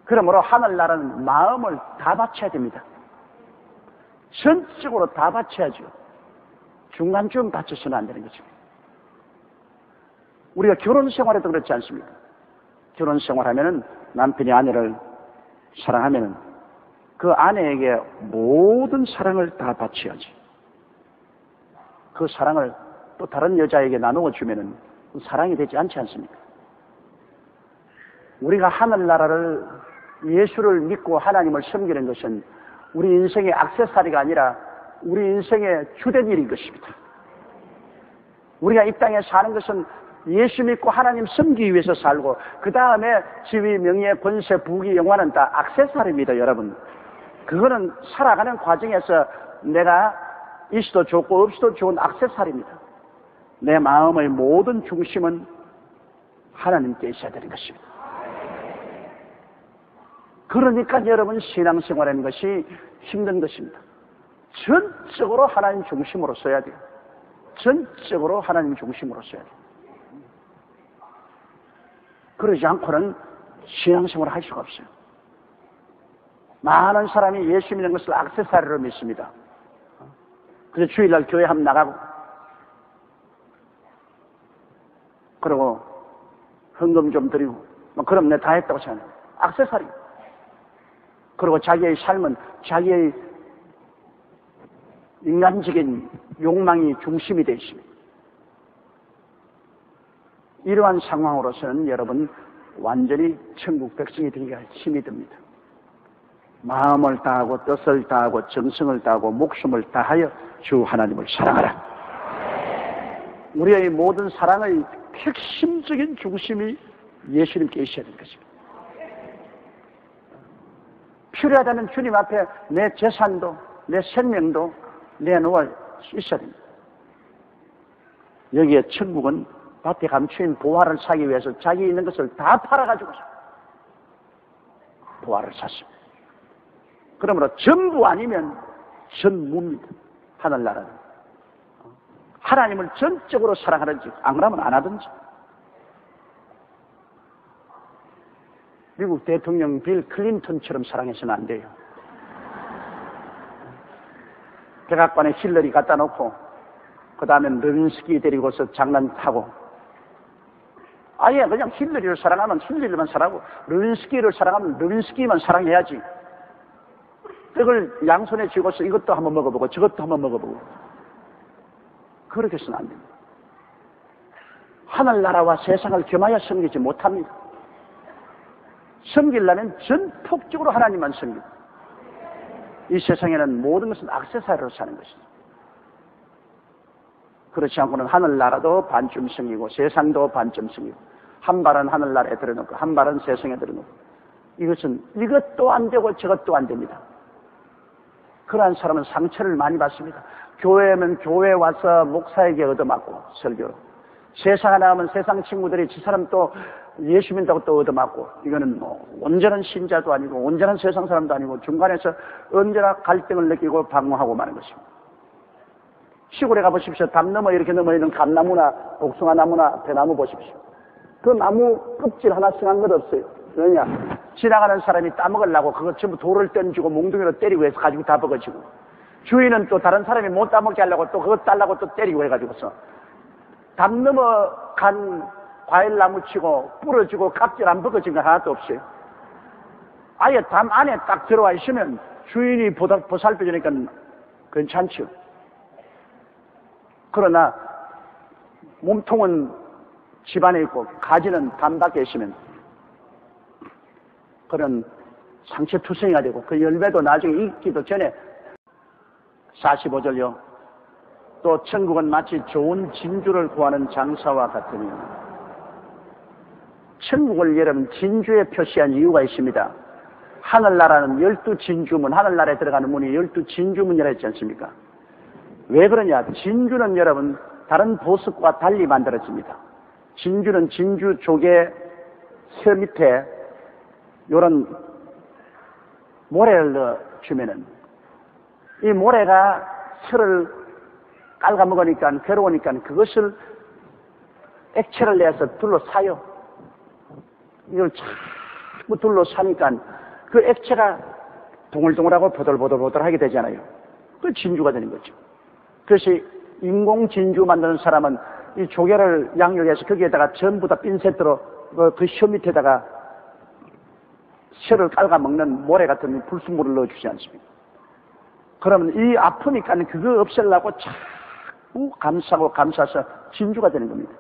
그러므로 하늘나라는 마음을 다 바쳐야 됩니다. 전적으로 다 바쳐야죠. 중간쯤 바쳐서는 안 되는 거죠. 우리가 결혼 생활에도 그렇지 않습니까? 결혼 생활하면은 남편이 아내를 사랑하면은 그 아내에게 모든 사랑을 다 바쳐야지. 그 사랑을 또 다른 여자에게 나누어 주면은 사랑이 되지 않지 않습니까? 우리가 하늘나라를 예수를 믿고 하나님을 섬기는 것은 우리 인생의 액세서리가 아니라 우리 인생의 주된 일인 것입니다. 우리가 이 땅에 사는 것은 예수 믿고 하나님 섬기기 위해서 살고 그 다음에 지위, 명예, 권세, 부귀, 영화는 다 액세서리입니다. 여러분. 그거는 살아가는 과정에서 내가 있어도 좋고 없어도 좋은 액세서리입니다. 내 마음의 모든 중심은 하나님께 있어야 되는 것입니다. 그러니까 여러분 신앙생활하는 것이 힘든 것입니다. 전적으로 하나님 중심으로 써야 돼요. 전적으로 하나님 중심으로 써야 돼요. 그러지 않고는 신앙생활을 할 수가 없어요. 많은 사람이 예수 믿는 것을 액세서리로 믿습니다. 그래서 주일날 교회 한번 나가고 그리고 헌금 좀 드리고 그럼 내가 다 했다고 생각해요. 액세서리. 그리고 자기의 삶은 자기의 인간적인 욕망이 중심이 되어 있습니다. 이러한 상황으로서는 여러분 완전히 천국 백성이 되기가 힘이 듭니다. 마음을 다하고 뜻을 다하고 정성을 다하고 목숨을 다하여 주 하나님을 사랑하라. 우리의 모든 사랑의 핵심적인 중심이 예수님께 있어야 되는 것입니다. 필요하다는 주님 앞에 내 재산도 내 생명도 내놓아 있어야 됩니다. 여기에 천국은 밭에 감추인 보화를 사기 위해서 자기 있는 것을 다 팔아가지고 보화를 샀습니다. 그러므로 전부 아니면 전무입니다. 하늘나라는. 하나님을 전적으로 사랑하든지 안 그러면 안 하든지. 미국 대통령 빌 클린턴처럼 사랑해서는 안 돼요. 백악관에 힐러리 갖다 놓고 그 다음에 르빈스키 데리고서 장난하고 아예 그냥 힐러리를 사랑하면 힐러리만 사랑하고 르빈스키를 사랑하면 르빈스키만 사랑해야지. 떡을 양손에 쥐고서 이것도 한번 먹어보고 저것도 한번 먹어보고 그렇게 해서는 안 됩니다. 하늘나라와 세상을 겸하여 섬기지 못합니다. 섬기려면 전폭적으로 하나님만 섬깁니다. 이 세상에는 모든 것은 액세서리로 사는 것이죠. 그렇지 않고는 하늘나라도 반쯤 섬기고 세상도 반쯤 섬기고 한 발은 하늘나라에 들어놓고 한 발은 세상에 들어놓고 이것은 이것도 안 되고 저것도 안 됩니다. 그러한 사람은 상처를 많이 받습니다. 교회면 교회에 와서 목사에게 얻어맞고 설교로 세상에 나가면 세상 친구들이 저 사람 또 예수 믿다고 또 얻어맞고 이거는 뭐 온전한 신자도 아니고 온전한 세상 사람도 아니고 중간에서 언제나 갈등을 느끼고 방황하고 마는 것입니다. 시골에 가보십시오. 담 넘어 이렇게 넘어 있는 감나무나 복숭아 나무나 대나무 보십시오. 그 나무 껍질 하나 성한 것 없어요. 왜냐? 지나가는 사람이 따먹으려고 그거 전부 돌을 던지고 몽둥이로 때리고 해서 가지고 다 버거지고, 주인은 또 다른 사람이 못 따먹게 하려고 또 그거 딸라고 또 때리고 해가지고서 담 넘어간 과일 나무 치고 부러지고 깍질 안 버거진 거 하나도 없어요. 아예 담 안에 딱 들어와 있으면 주인이 보살펴주니까 괜찮죠. 그러나 몸통은 집안에 있고 가지는 담 밖에 있으면 그런 상처투성이가 되고 그 열매도 나중에 익기도 전에 45절요. 또 천국은 마치 좋은 진주를 구하는 장사와 같으니, 천국을 여러분 진주에 표시한 이유가 있습니다. 하늘나라는 12진주문, 하늘나라에 들어가는 문이 12진주문이라 했지 않습니까? 왜 그러냐? 진주는 여러분 다른 보석과 달리 만들어집니다. 진주는 진주 조개 혀 밑에 요런 모래를 넣어주면은 이 모래가 혀를 깔아먹으니까 괴로우니까 그것을 액체를 내서 둘러싸요. 이걸 자꾸 둘러싸니까 그 액체가 동글동글하고 보들보들하게 되잖아요. 그 진주가 되는 거죠. 그래서 인공 진주 만드는 사람은 이 조개를 양육해서 거기에다가 전부 다 핀셋으로 그 혀 밑에다가 혀를 깔아먹는 모래 같은 불순물을 넣어주지 않습니까? 그러면 이 아프니까 그거 없애려고 자꾸 감싸서 진주가 되는 겁니다.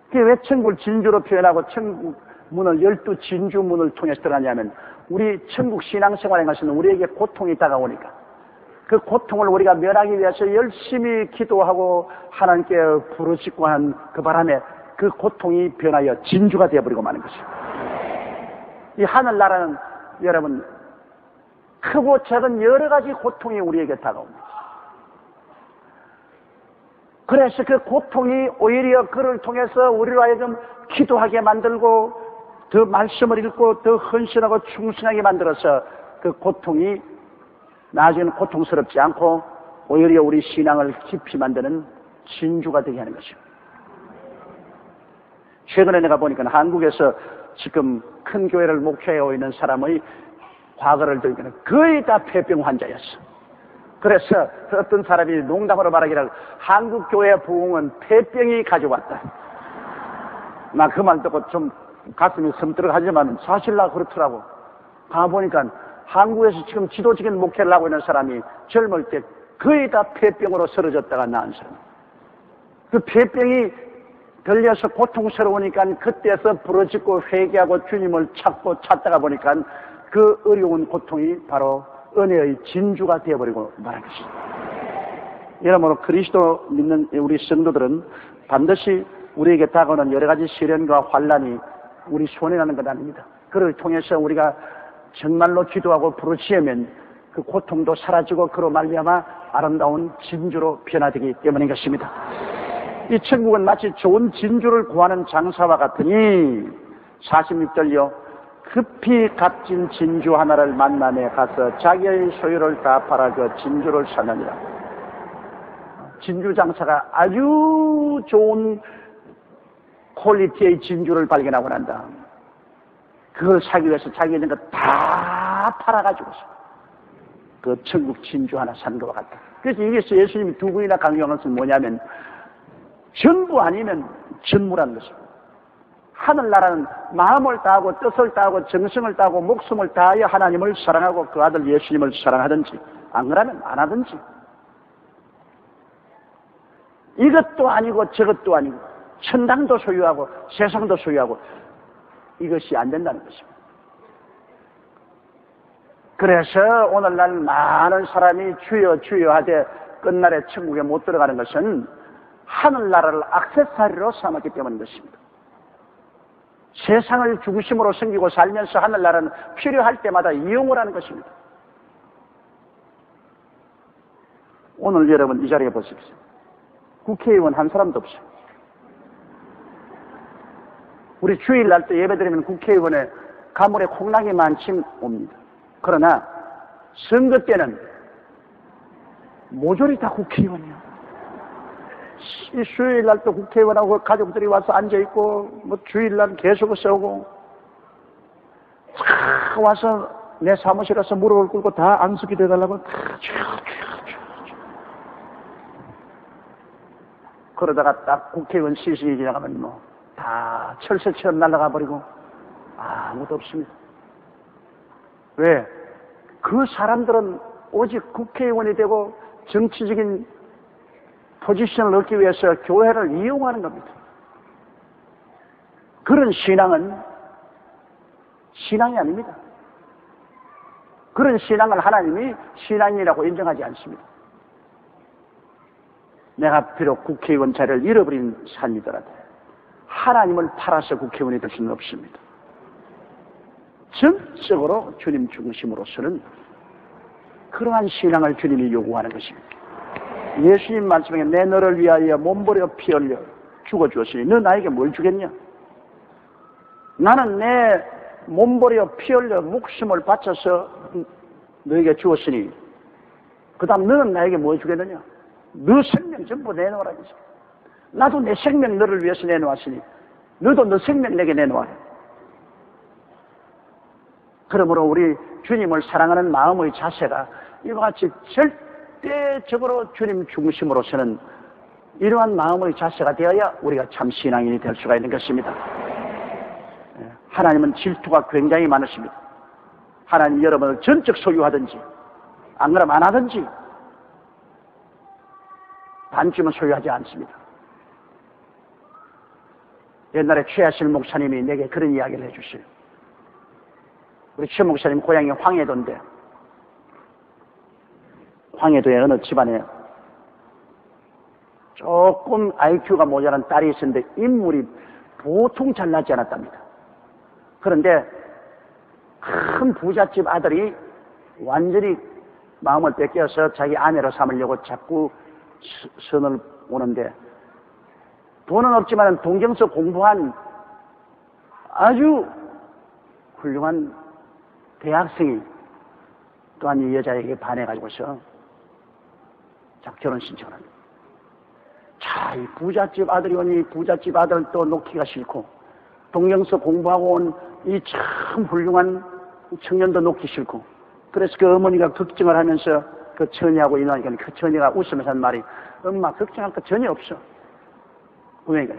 그게 왜 천국을 진주로 표현하고 천국 문을 12진주문을 통해서 들어가냐면, 우리 천국 신앙생활에 가서는 우리에게 고통이 다가오니까 그 고통을 우리가 면하기 위해서 열심히 기도하고 하나님께 부르짖고 한 그 바람에 그 고통이 변하여 진주가 되어버리고 마는 것이죠. 이 하늘나라는 여러분 크고 작은 여러 가지 고통이 우리에게 다가옵니다. 그래서 그 고통이 오히려 그를 통해서 우리로 하여금 기도하게 만들고 더 말씀을 읽고 더 헌신하고 충성하게 만들어서 그 고통이 나중에는 고통스럽지 않고 오히려 우리 신앙을 깊이 만드는 진주가 되게 하는 것이죠. 최근에 내가 보니까 한국에서 지금 큰 교회를 목회하고 있는 사람의 과거를 들으면 거의 다 폐병 환자였어. 그래서 어떤 사람이 농담으로 말하기를 한국 교회 부흥은 폐병이 가져왔다. 나 그 말 듣고 좀 가슴이 섬뜩하지만 사실 나 그렇더라고. 가보니까 한국에서 지금 지도적인 목회를 하고 있는 사람이 젊을 때 거의 다 폐병으로 쓰러졌다가 나은 사람. 그 폐병이 걸려서 고통스러우니까 그때서 부러지고 회개하고 주님을 찾다가 보니까 그 어려운 고통이 바로 은혜의 진주가 되어버리고 말한 것입니다. 여러모로 그리스도 믿는 우리 성도들은 반드시 우리에게 다가오는 여러 가지 시련과 환난이 우리 손에 나는 것 아닙니다. 그를 통해서 우리가 정말로 기도하고 부르짖으면 그 고통도 사라지고 그로 말미암아 아름다운 진주로 변화되기 때문인 것입니다. 이 천국은 마치 좋은 진주를 구하는 장사와 같으니 46절요. 급히 값진 진주 하나를 만남에 가서 자기의 소유를 다 팔아 그 진주를 사느니라. 진주 장사가 아주 좋은 퀄리티의 진주를 발견하고 난다. 그걸 사기 위해서 자기 있는 것 다 팔아가지고서 그 천국 진주 하나 산 것과 같다. 그래서 여기서 예수님이 두 번이나 강조한 것은 뭐냐면 전부 아니면 전무라는 것입니다. 하늘나라는 마음을 다하고 뜻을 다하고 정성을 다하고 목숨을 다하여 하나님을 사랑하고 그 아들 예수님을 사랑하든지 안 그러면 안 하든지, 이것도 아니고 저것도 아니고 천당도 소유하고 세상도 소유하고 이것이 안 된다는 것입니다. 그래서 오늘날 많은 사람이 주여 주여 하되 끝날에 천국에 못 들어가는 것은 하늘나라를 액세서리로 삼았기 때문인 것입니다. 세상을 중심으로 섬기고 살면서 하늘나라는 필요할 때마다 이용을 하는 것입니다. 오늘 여러분 이 자리에 보십시오. 국회의원 한 사람도 없어요. 우리 주일날 때 예배드리면 국회의원의 가물에 콩나기 많침 옵니다. 그러나 선거 때는 모조리 다 국회의원이에요. 이 수요일날 또 국회의원하고 가족들이 와서 앉아있고 뭐 주일날 계속 싸우고 다 와서 내 사무실에 가서 무릎을 꿇고 다 안수기 되달라고 그러다가 딱 국회의원 시식이 지나가면 뭐 다 철새처럼 날아가 버리고 아무도 없습니다. 왜? 그 사람들은 오직 국회의원이 되고 정치적인 포지션을 얻기 위해서 교회를 이용하는 겁니다. 그런 신앙은 신앙이 아닙니다. 그런 신앙을 하나님이 신앙이라고 인정하지 않습니다. 내가 비록 국회의원 자리를 잃어버린 삶이더라도 하나님을 팔아서 국회의원이 될 수는 없습니다. 전적으로 주님 중심으로서는 그러한 신앙을 주님이 요구하는 것입니다. 예수님 말씀에 내 너를 위하여 몸버려 피 흘려 죽어주었으니 너 나에게 뭘 주겠냐? 나는 내 몸버려 피 흘려 목숨을 바쳐서 너에게 주었으니 그 다음 너는 나에게 뭐 주겠느냐? 너 생명 전부 내놓으라. 나도 내 생명 너를 위해서 내놓았으니 너도 너 생명 내게 내놓아라. 그러므로 우리 주님을 사랑하는 마음의 자세가 이와 같이 절대적으로 주님 중심으로서는 이러한 마음의 자세가 되어야 우리가 참 신앙인이 될 수가 있는 것입니다. 하나님은 질투가 굉장히 많으십니다. 하나님 여러분을 전적 소유하든지 안 그러면 안 하든지 반쯤은 소유하지 않습니다. 옛날에 최하실 목사님이 내게 그런 이야기를 해주세요. 우리 최 목사님 고향이 황해도인데 황해도의 어느 집안에 조금 IQ가 모자란 딸이 있었는데 인물이 보통 잘나지 않았답니다. 그런데 큰 부잣집 아들이 완전히 마음을 뺏겨서 자기 아내로 삼으려고 자꾸 선을 오는데 돈은 없지만 동경서 공부한 아주 훌륭한 대학생이 또한 이 여자에게 반해가지고서 결혼 신청을 합니다. 자, 이 부잣집 아들이 오니 부잣집 아들은 또 놓기가 싫고 동경서 공부하고 온 이 참 훌륭한 청년도 놓기 싫고 그래서 그 어머니가 걱정을 하면서 그 처녀하고 인하니까 그 처녀가 웃으면서 한 말이 엄마 걱정할 거 전혀 없어. 그러니까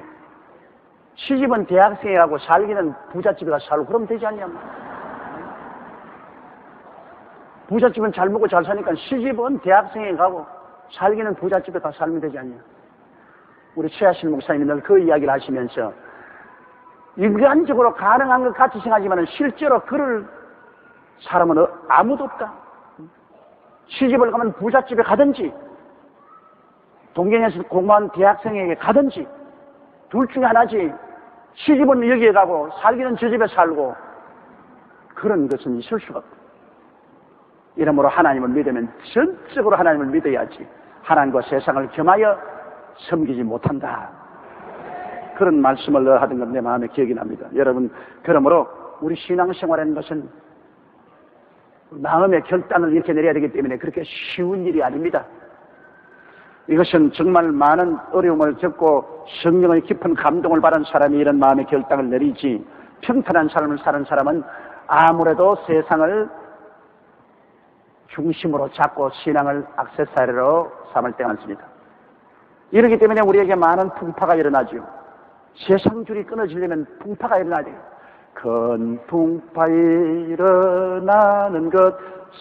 시집은 대학생이라고 살기는 부잣집에 가서 살고 그러면 되지 않냐. 부잣집은 잘 먹고 잘 사니까 시집은 대학생에 가고 살기는 부잣집에 가서 살면 되지 않냐. 우리 최하실 목사님이 늘 그 이야기를 하시면서 인간적으로 가능한 것 같이 생각하지만 실제로 그럴 사람은 아무도 없다. 시집을 가면 부잣집에 가든지 동경에서 공부한 대학생에게 가든지 둘 중에 하나지. 시집은 여기에 가고 살기는 저 집에 살고 그런 것은 있을 수가 없다. 이러므로 하나님을 믿으면 전적으로 하나님을 믿어야지 하나님과 세상을 겸하여 섬기지 못한다. 그런 말씀을 하던 건 내 마음에 기억이 납니다. 여러분, 그러므로 우리 신앙생활하는 것은 마음의 결단을 이렇게 내려야 되기 때문에 그렇게 쉬운 일이 아닙니다. 이것은 정말 많은 어려움을 겪고 성령의 깊은 감동을 받은 사람이 이런 마음의 결단을 내리지 평탄한 삶을 사는 사람은 아무래도 세상을 중심으로 잡고 신앙을 액세서리로 삼을 때가 많습니다. 이렇기 때문에 우리에게 많은 풍파가 일어나죠. 세상줄이 끊어지려면 풍파가 일어나야 돼요. 큰 풍파 일어나는 것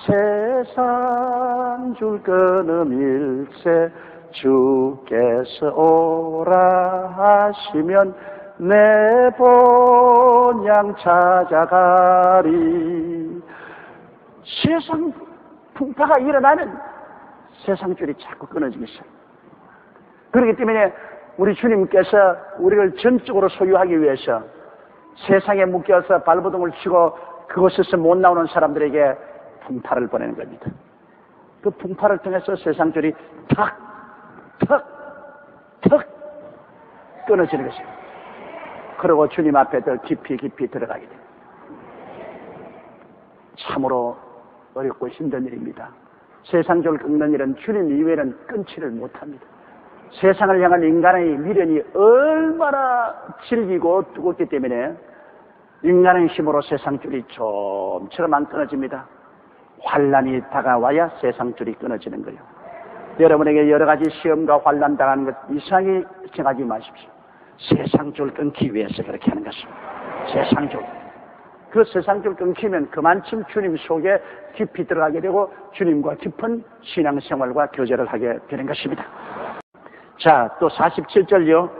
세상줄 끊음일세 주께서 오라 하시면 내 본향 찾아가리. 세상 풍파가 일어나는 세상줄이 자꾸 끊어지기 시작합니다. 그렇기 때문에 우리 주님께서 우리를 전적으로 소유하기 위해서 세상에 묶여서 발버둥을 치고 그곳에서 못 나오는 사람들에게 풍파를 보내는 겁니다. 그 풍파를 통해서 세상줄이 탁 끊어지는 것입니다. 그리고 주님 앞에 더 깊이 들어가게 됩니다. 참으로 어렵고 힘든 일입니다. 세상적을 끊는 일은 주님 이외에는 끊지를 못합니다. 세상을 향한 인간의 미련이 얼마나 질기고 뜨겁기 때문에 인간의 힘으로 세상줄이 좀처럼 안 끊어집니다. 환란이 다가와야 세상줄이 끊어지는 거예요. 여러분에게 여러 가지 시험과 환란 당하는 것 이상하게 생각하지 마십시오. 세상줄 끊기 위해서 그렇게 하는 것입니다. 세상줄. 그 세상줄 끊기면 그만큼 주님 속에 깊이 들어가게 되고 주님과 깊은 신앙생활과 교제를 하게 되는 것입니다. 자, 또 47절요.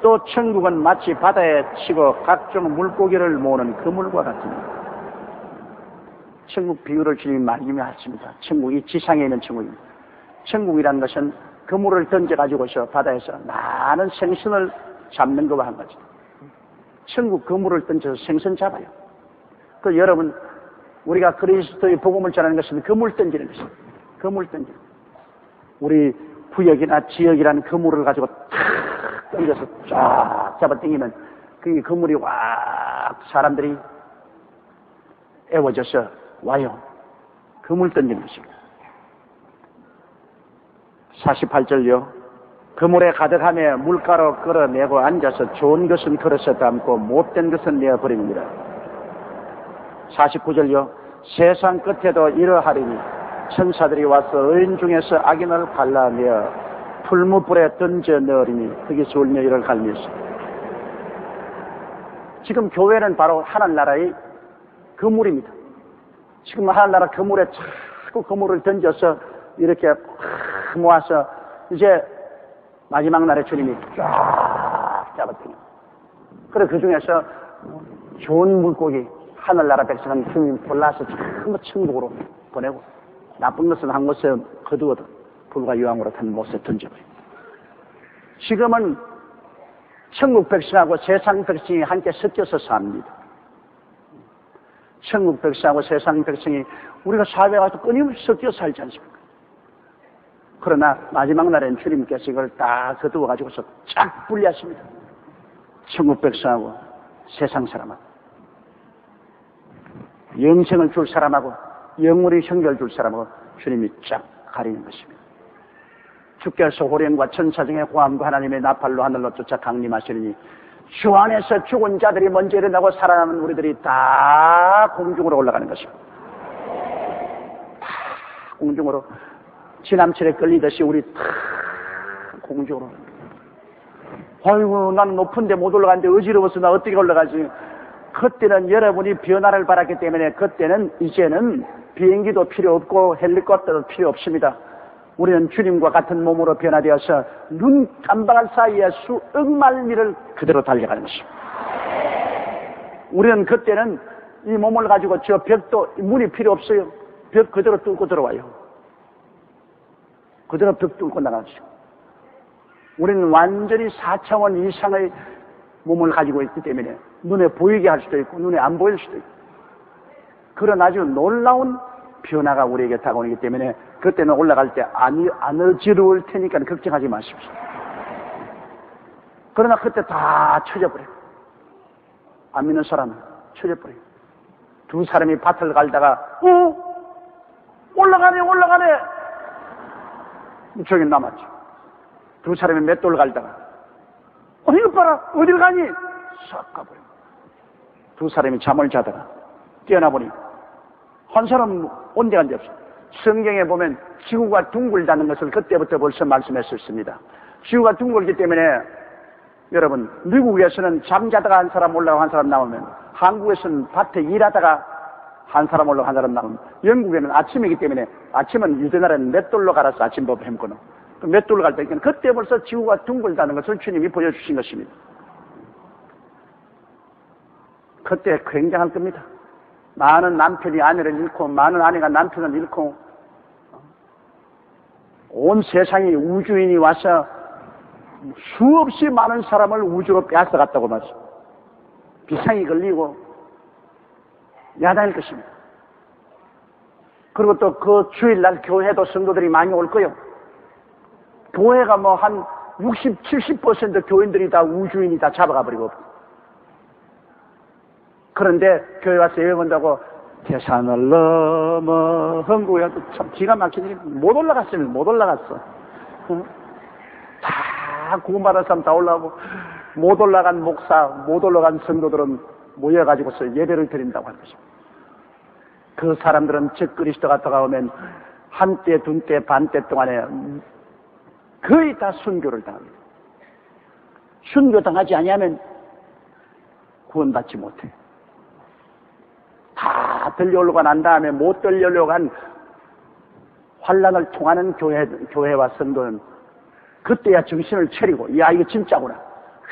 또 천국은 마치 바다에 치고 각종 물고기를 모으는 그물과 같습니다. 천국 비유를 주님이 많이 하십니다. 천국이 지상에 있는 천국입니다. 천국이라는 것은 그물을 던져가지고서 바다에서 많은 생선을 잡는 것과 한 가지. 천국 그물을 던져서 생선 잡아요. 그 여러분, 우리가 그리스도의 복음을 전하는 것은 그물 던지는 것입니다. 그물 던지는. 우리 구역이나 지역이라는 그물을 가지고 탁 던져서 쫙 잡아당기면 그 그물이 확 사람들이 애워져서 와요. 그물 던지는 것입니다. 48절요. 그물에 가득하며 물가로 끌어내고 앉아서 좋은 것은 그릇에 담고 못된 것은 내어버립니다. 49절요. 세상 끝에도 이러하리니 천사들이 와서 의인 중에서 악인을 갈라내어 풀무불에 던져 넣으리니 거기서 울며 이를 갈면서. 지금 교회는 바로 하늘나라의 그물입니다. 지금 하늘나라 그물에 자꾸 그물을 던져서 이렇게 모아서 이제 마지막 날에 주님이 쫙 잡아당깁니다. 그래 그 중에서 좋은 물고기 하늘나라 백성은 주님 골라서 전부 천국으로 보내고 나쁜 것은 한 곳에 거두어도 불과 유황으로 탄 못에 던져버립니다. 지금은 천국 백성하고 세상 백성이 함께 섞여서 삽니다. 천국 백성하고 세상 백성이 우리가 사회에 가서 끊임없이 섞여 살지 않습니까? 그러나 마지막 날엔 주님께서 이걸 다 거두어가지고서 쫙 분리하십니다. 천국 백성하고 세상 사람하고 영생을 줄 사람하고 영원히 형결 줄 사람하고 주님이 쫙 가리는 것입니다. 주께서 호령과 천사 중에 호함과 하나님의 나팔로 하늘로 쫓아 강림하시니 주 안에서 죽은 자들이 먼저 일어나고 살아남은 우리들이 다 공중으로 올라가는 것입니다. 다 공중으로 지남철에 끌리듯이 우리 다 공중으로. 아이고 난 높은데 못 올라가는데 어지러워서 나 어떻게 올라가지. 그때는 여러분이 변화를 바랐기 때문에 그때는 이제는 비행기도 필요 없고 헬리콥터도 필요 없습니다. 우리는 주님과 같은 몸으로 변화되어서 눈 깜박할 사이에 수억만 미를 그대로 달려가는 것입니다. 우리는 그때는 이 몸을 가지고 저 벽도 문이 필요 없어요. 벽 그대로 뚫고 들어와요. 그대로 벽 뚫고 나가죠. 우리는 완전히 4차원 이상의 몸을 가지고 있기 때문에 눈에 보이게 할 수도 있고 눈에 안 보일 수도 있고 그런 아주 놀라운 변화가 우리에게 다가오기 때문에 그때는 올라갈 때 안 어지러울 테니까 걱정하지 마십시오. 그러나 그때 다 쳐져버려요. 안 믿는 사람은 쳐져버려요. 두 사람이 밭을 갈다가 올라가네 저기 남았죠. 두 사람이 맷돌 갈다가 이거 봐라 어딜 가니 싹 가버려요. 두 사람이 잠을 자다가 깨어나보니 한 사람은 온데간데 없어요. 성경에 보면 지구가 둥글다는 것을 그때부터 벌써 말씀했었습니다. 지구가 둥글기 때문에 여러분 미국에서는 잠자다가 한 사람 올라가고 한 사람 나오면 한국에서는 밭에 일하다가 한 사람 올라가고 한 사람 나오면 영국에는 아침이기 때문에 아침은 유대나라는 맷돌로 갈아서 아침밥 햄거는 맷돌로 갈 때 그때 벌써 지구가 둥글다는 것을 주님이 보여주신 것입니다. 그때 굉장할 겁니다. 많은 남편이 아내를 잃고 많은 아내가 남편을 잃고 온 세상이 우주인이 와서 수없이 많은 사람을 우주로 빼앗아갔다고 말이죠. 비상이 걸리고 야단일 것입니다. 그리고 또 그 주일날 교회도 성도들이 많이 올 거예요. 교회가 뭐 한 60, 70% 교인들이 다 우주인이 다 잡아가버리고 그런데 교회 와서 예배 본다고 태산을 넘어 흥국에도 참 기가 막히니 못 올라갔으면 못 올라갔어. 다 구원받은 사람 다 올라가고 못 올라간 목사, 못 올라간 성도들은 모여가지고서 예배를 드린다고 하는 것입니다. 그 사람들은 즉 그리스도가 다가오면 한때, 둔때, 반때 동안에 거의 다 순교를 당합니다. 순교당하지 아니하면 구원받지 못해. 다 들려오려고 난 다음에 못 들려오려고 한 환란을 통하는 교회와 성도는 그때야 정신을 차리고, 야, 이거 진짜구나.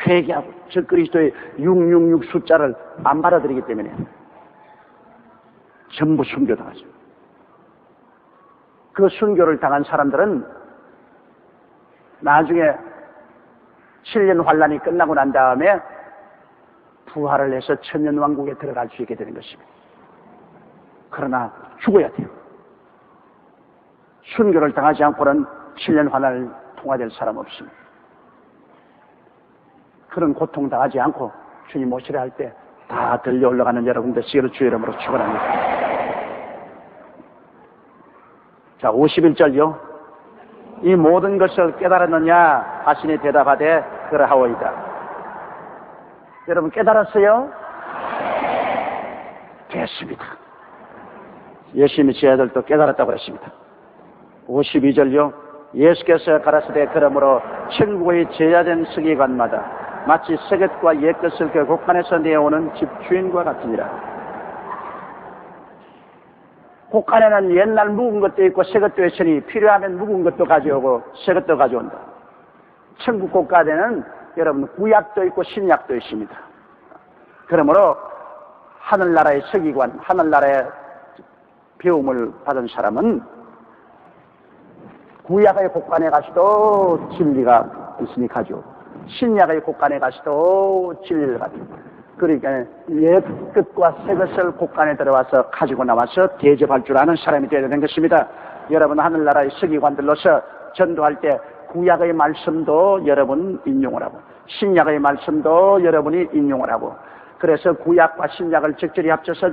회개하고, 저 그리스도의 666 숫자를 안 받아들이기 때문에 전부 순교당하죠. 그 순교를 당한 사람들은 나중에 7년 환란이 끝나고 난 다음에 부활을 해서 천년왕국에 들어갈 수 있게 되는 것입니다. 그러나 죽어야 돼요. 순교를 당하지 않고는 7년 환란을 통과될 사람 없습니다. 그런 고통 당하지 않고 주님 오시려 할 때 다 들려 올라가는 여러분들 시기를 주의 이름으로 축원합니다. 자, 51절요. 이 모든 것을 깨달았느냐 하시니 대답하되 그러하오이다. 여러분 깨달았어요? 됐습니다. 예수님이 제 아들도 깨달았다고 했습니다. 52절요. 예수께서 가라사대 그러므로 천국의 제자된 서기관마다 마치 새것과 옛것을 그 곳간에서 내어오는 집주인과 같으니라. 곳간에는 옛날 묵은 것도 있고 새 것도 있으니 필요하면 묵은 것도 가져오고 새 것도 가져온다. 천국 곳간에는 여러분 구약도 있고 신약도 있습니다. 그러므로 하늘나라의 서기관, 하늘나라의 배움을 받은 사람은 구약의 곳간에 가서도 진리가 있으니 가져오고 신약의 곳간에 가서도 진리를 가지고, 그러니까 옛 것과 새 것을 곳간에 들어와서 가지고 나와서 대접할 줄 아는 사람이 되어야 되는 것입니다. 여러분 하늘나라의 서기관들로서 전도할 때 구약의 말씀도 여러분 인용을 하고 신약의 말씀도 여러분이 인용을 하고, 그래서 구약과 신약을 적절히 합쳐서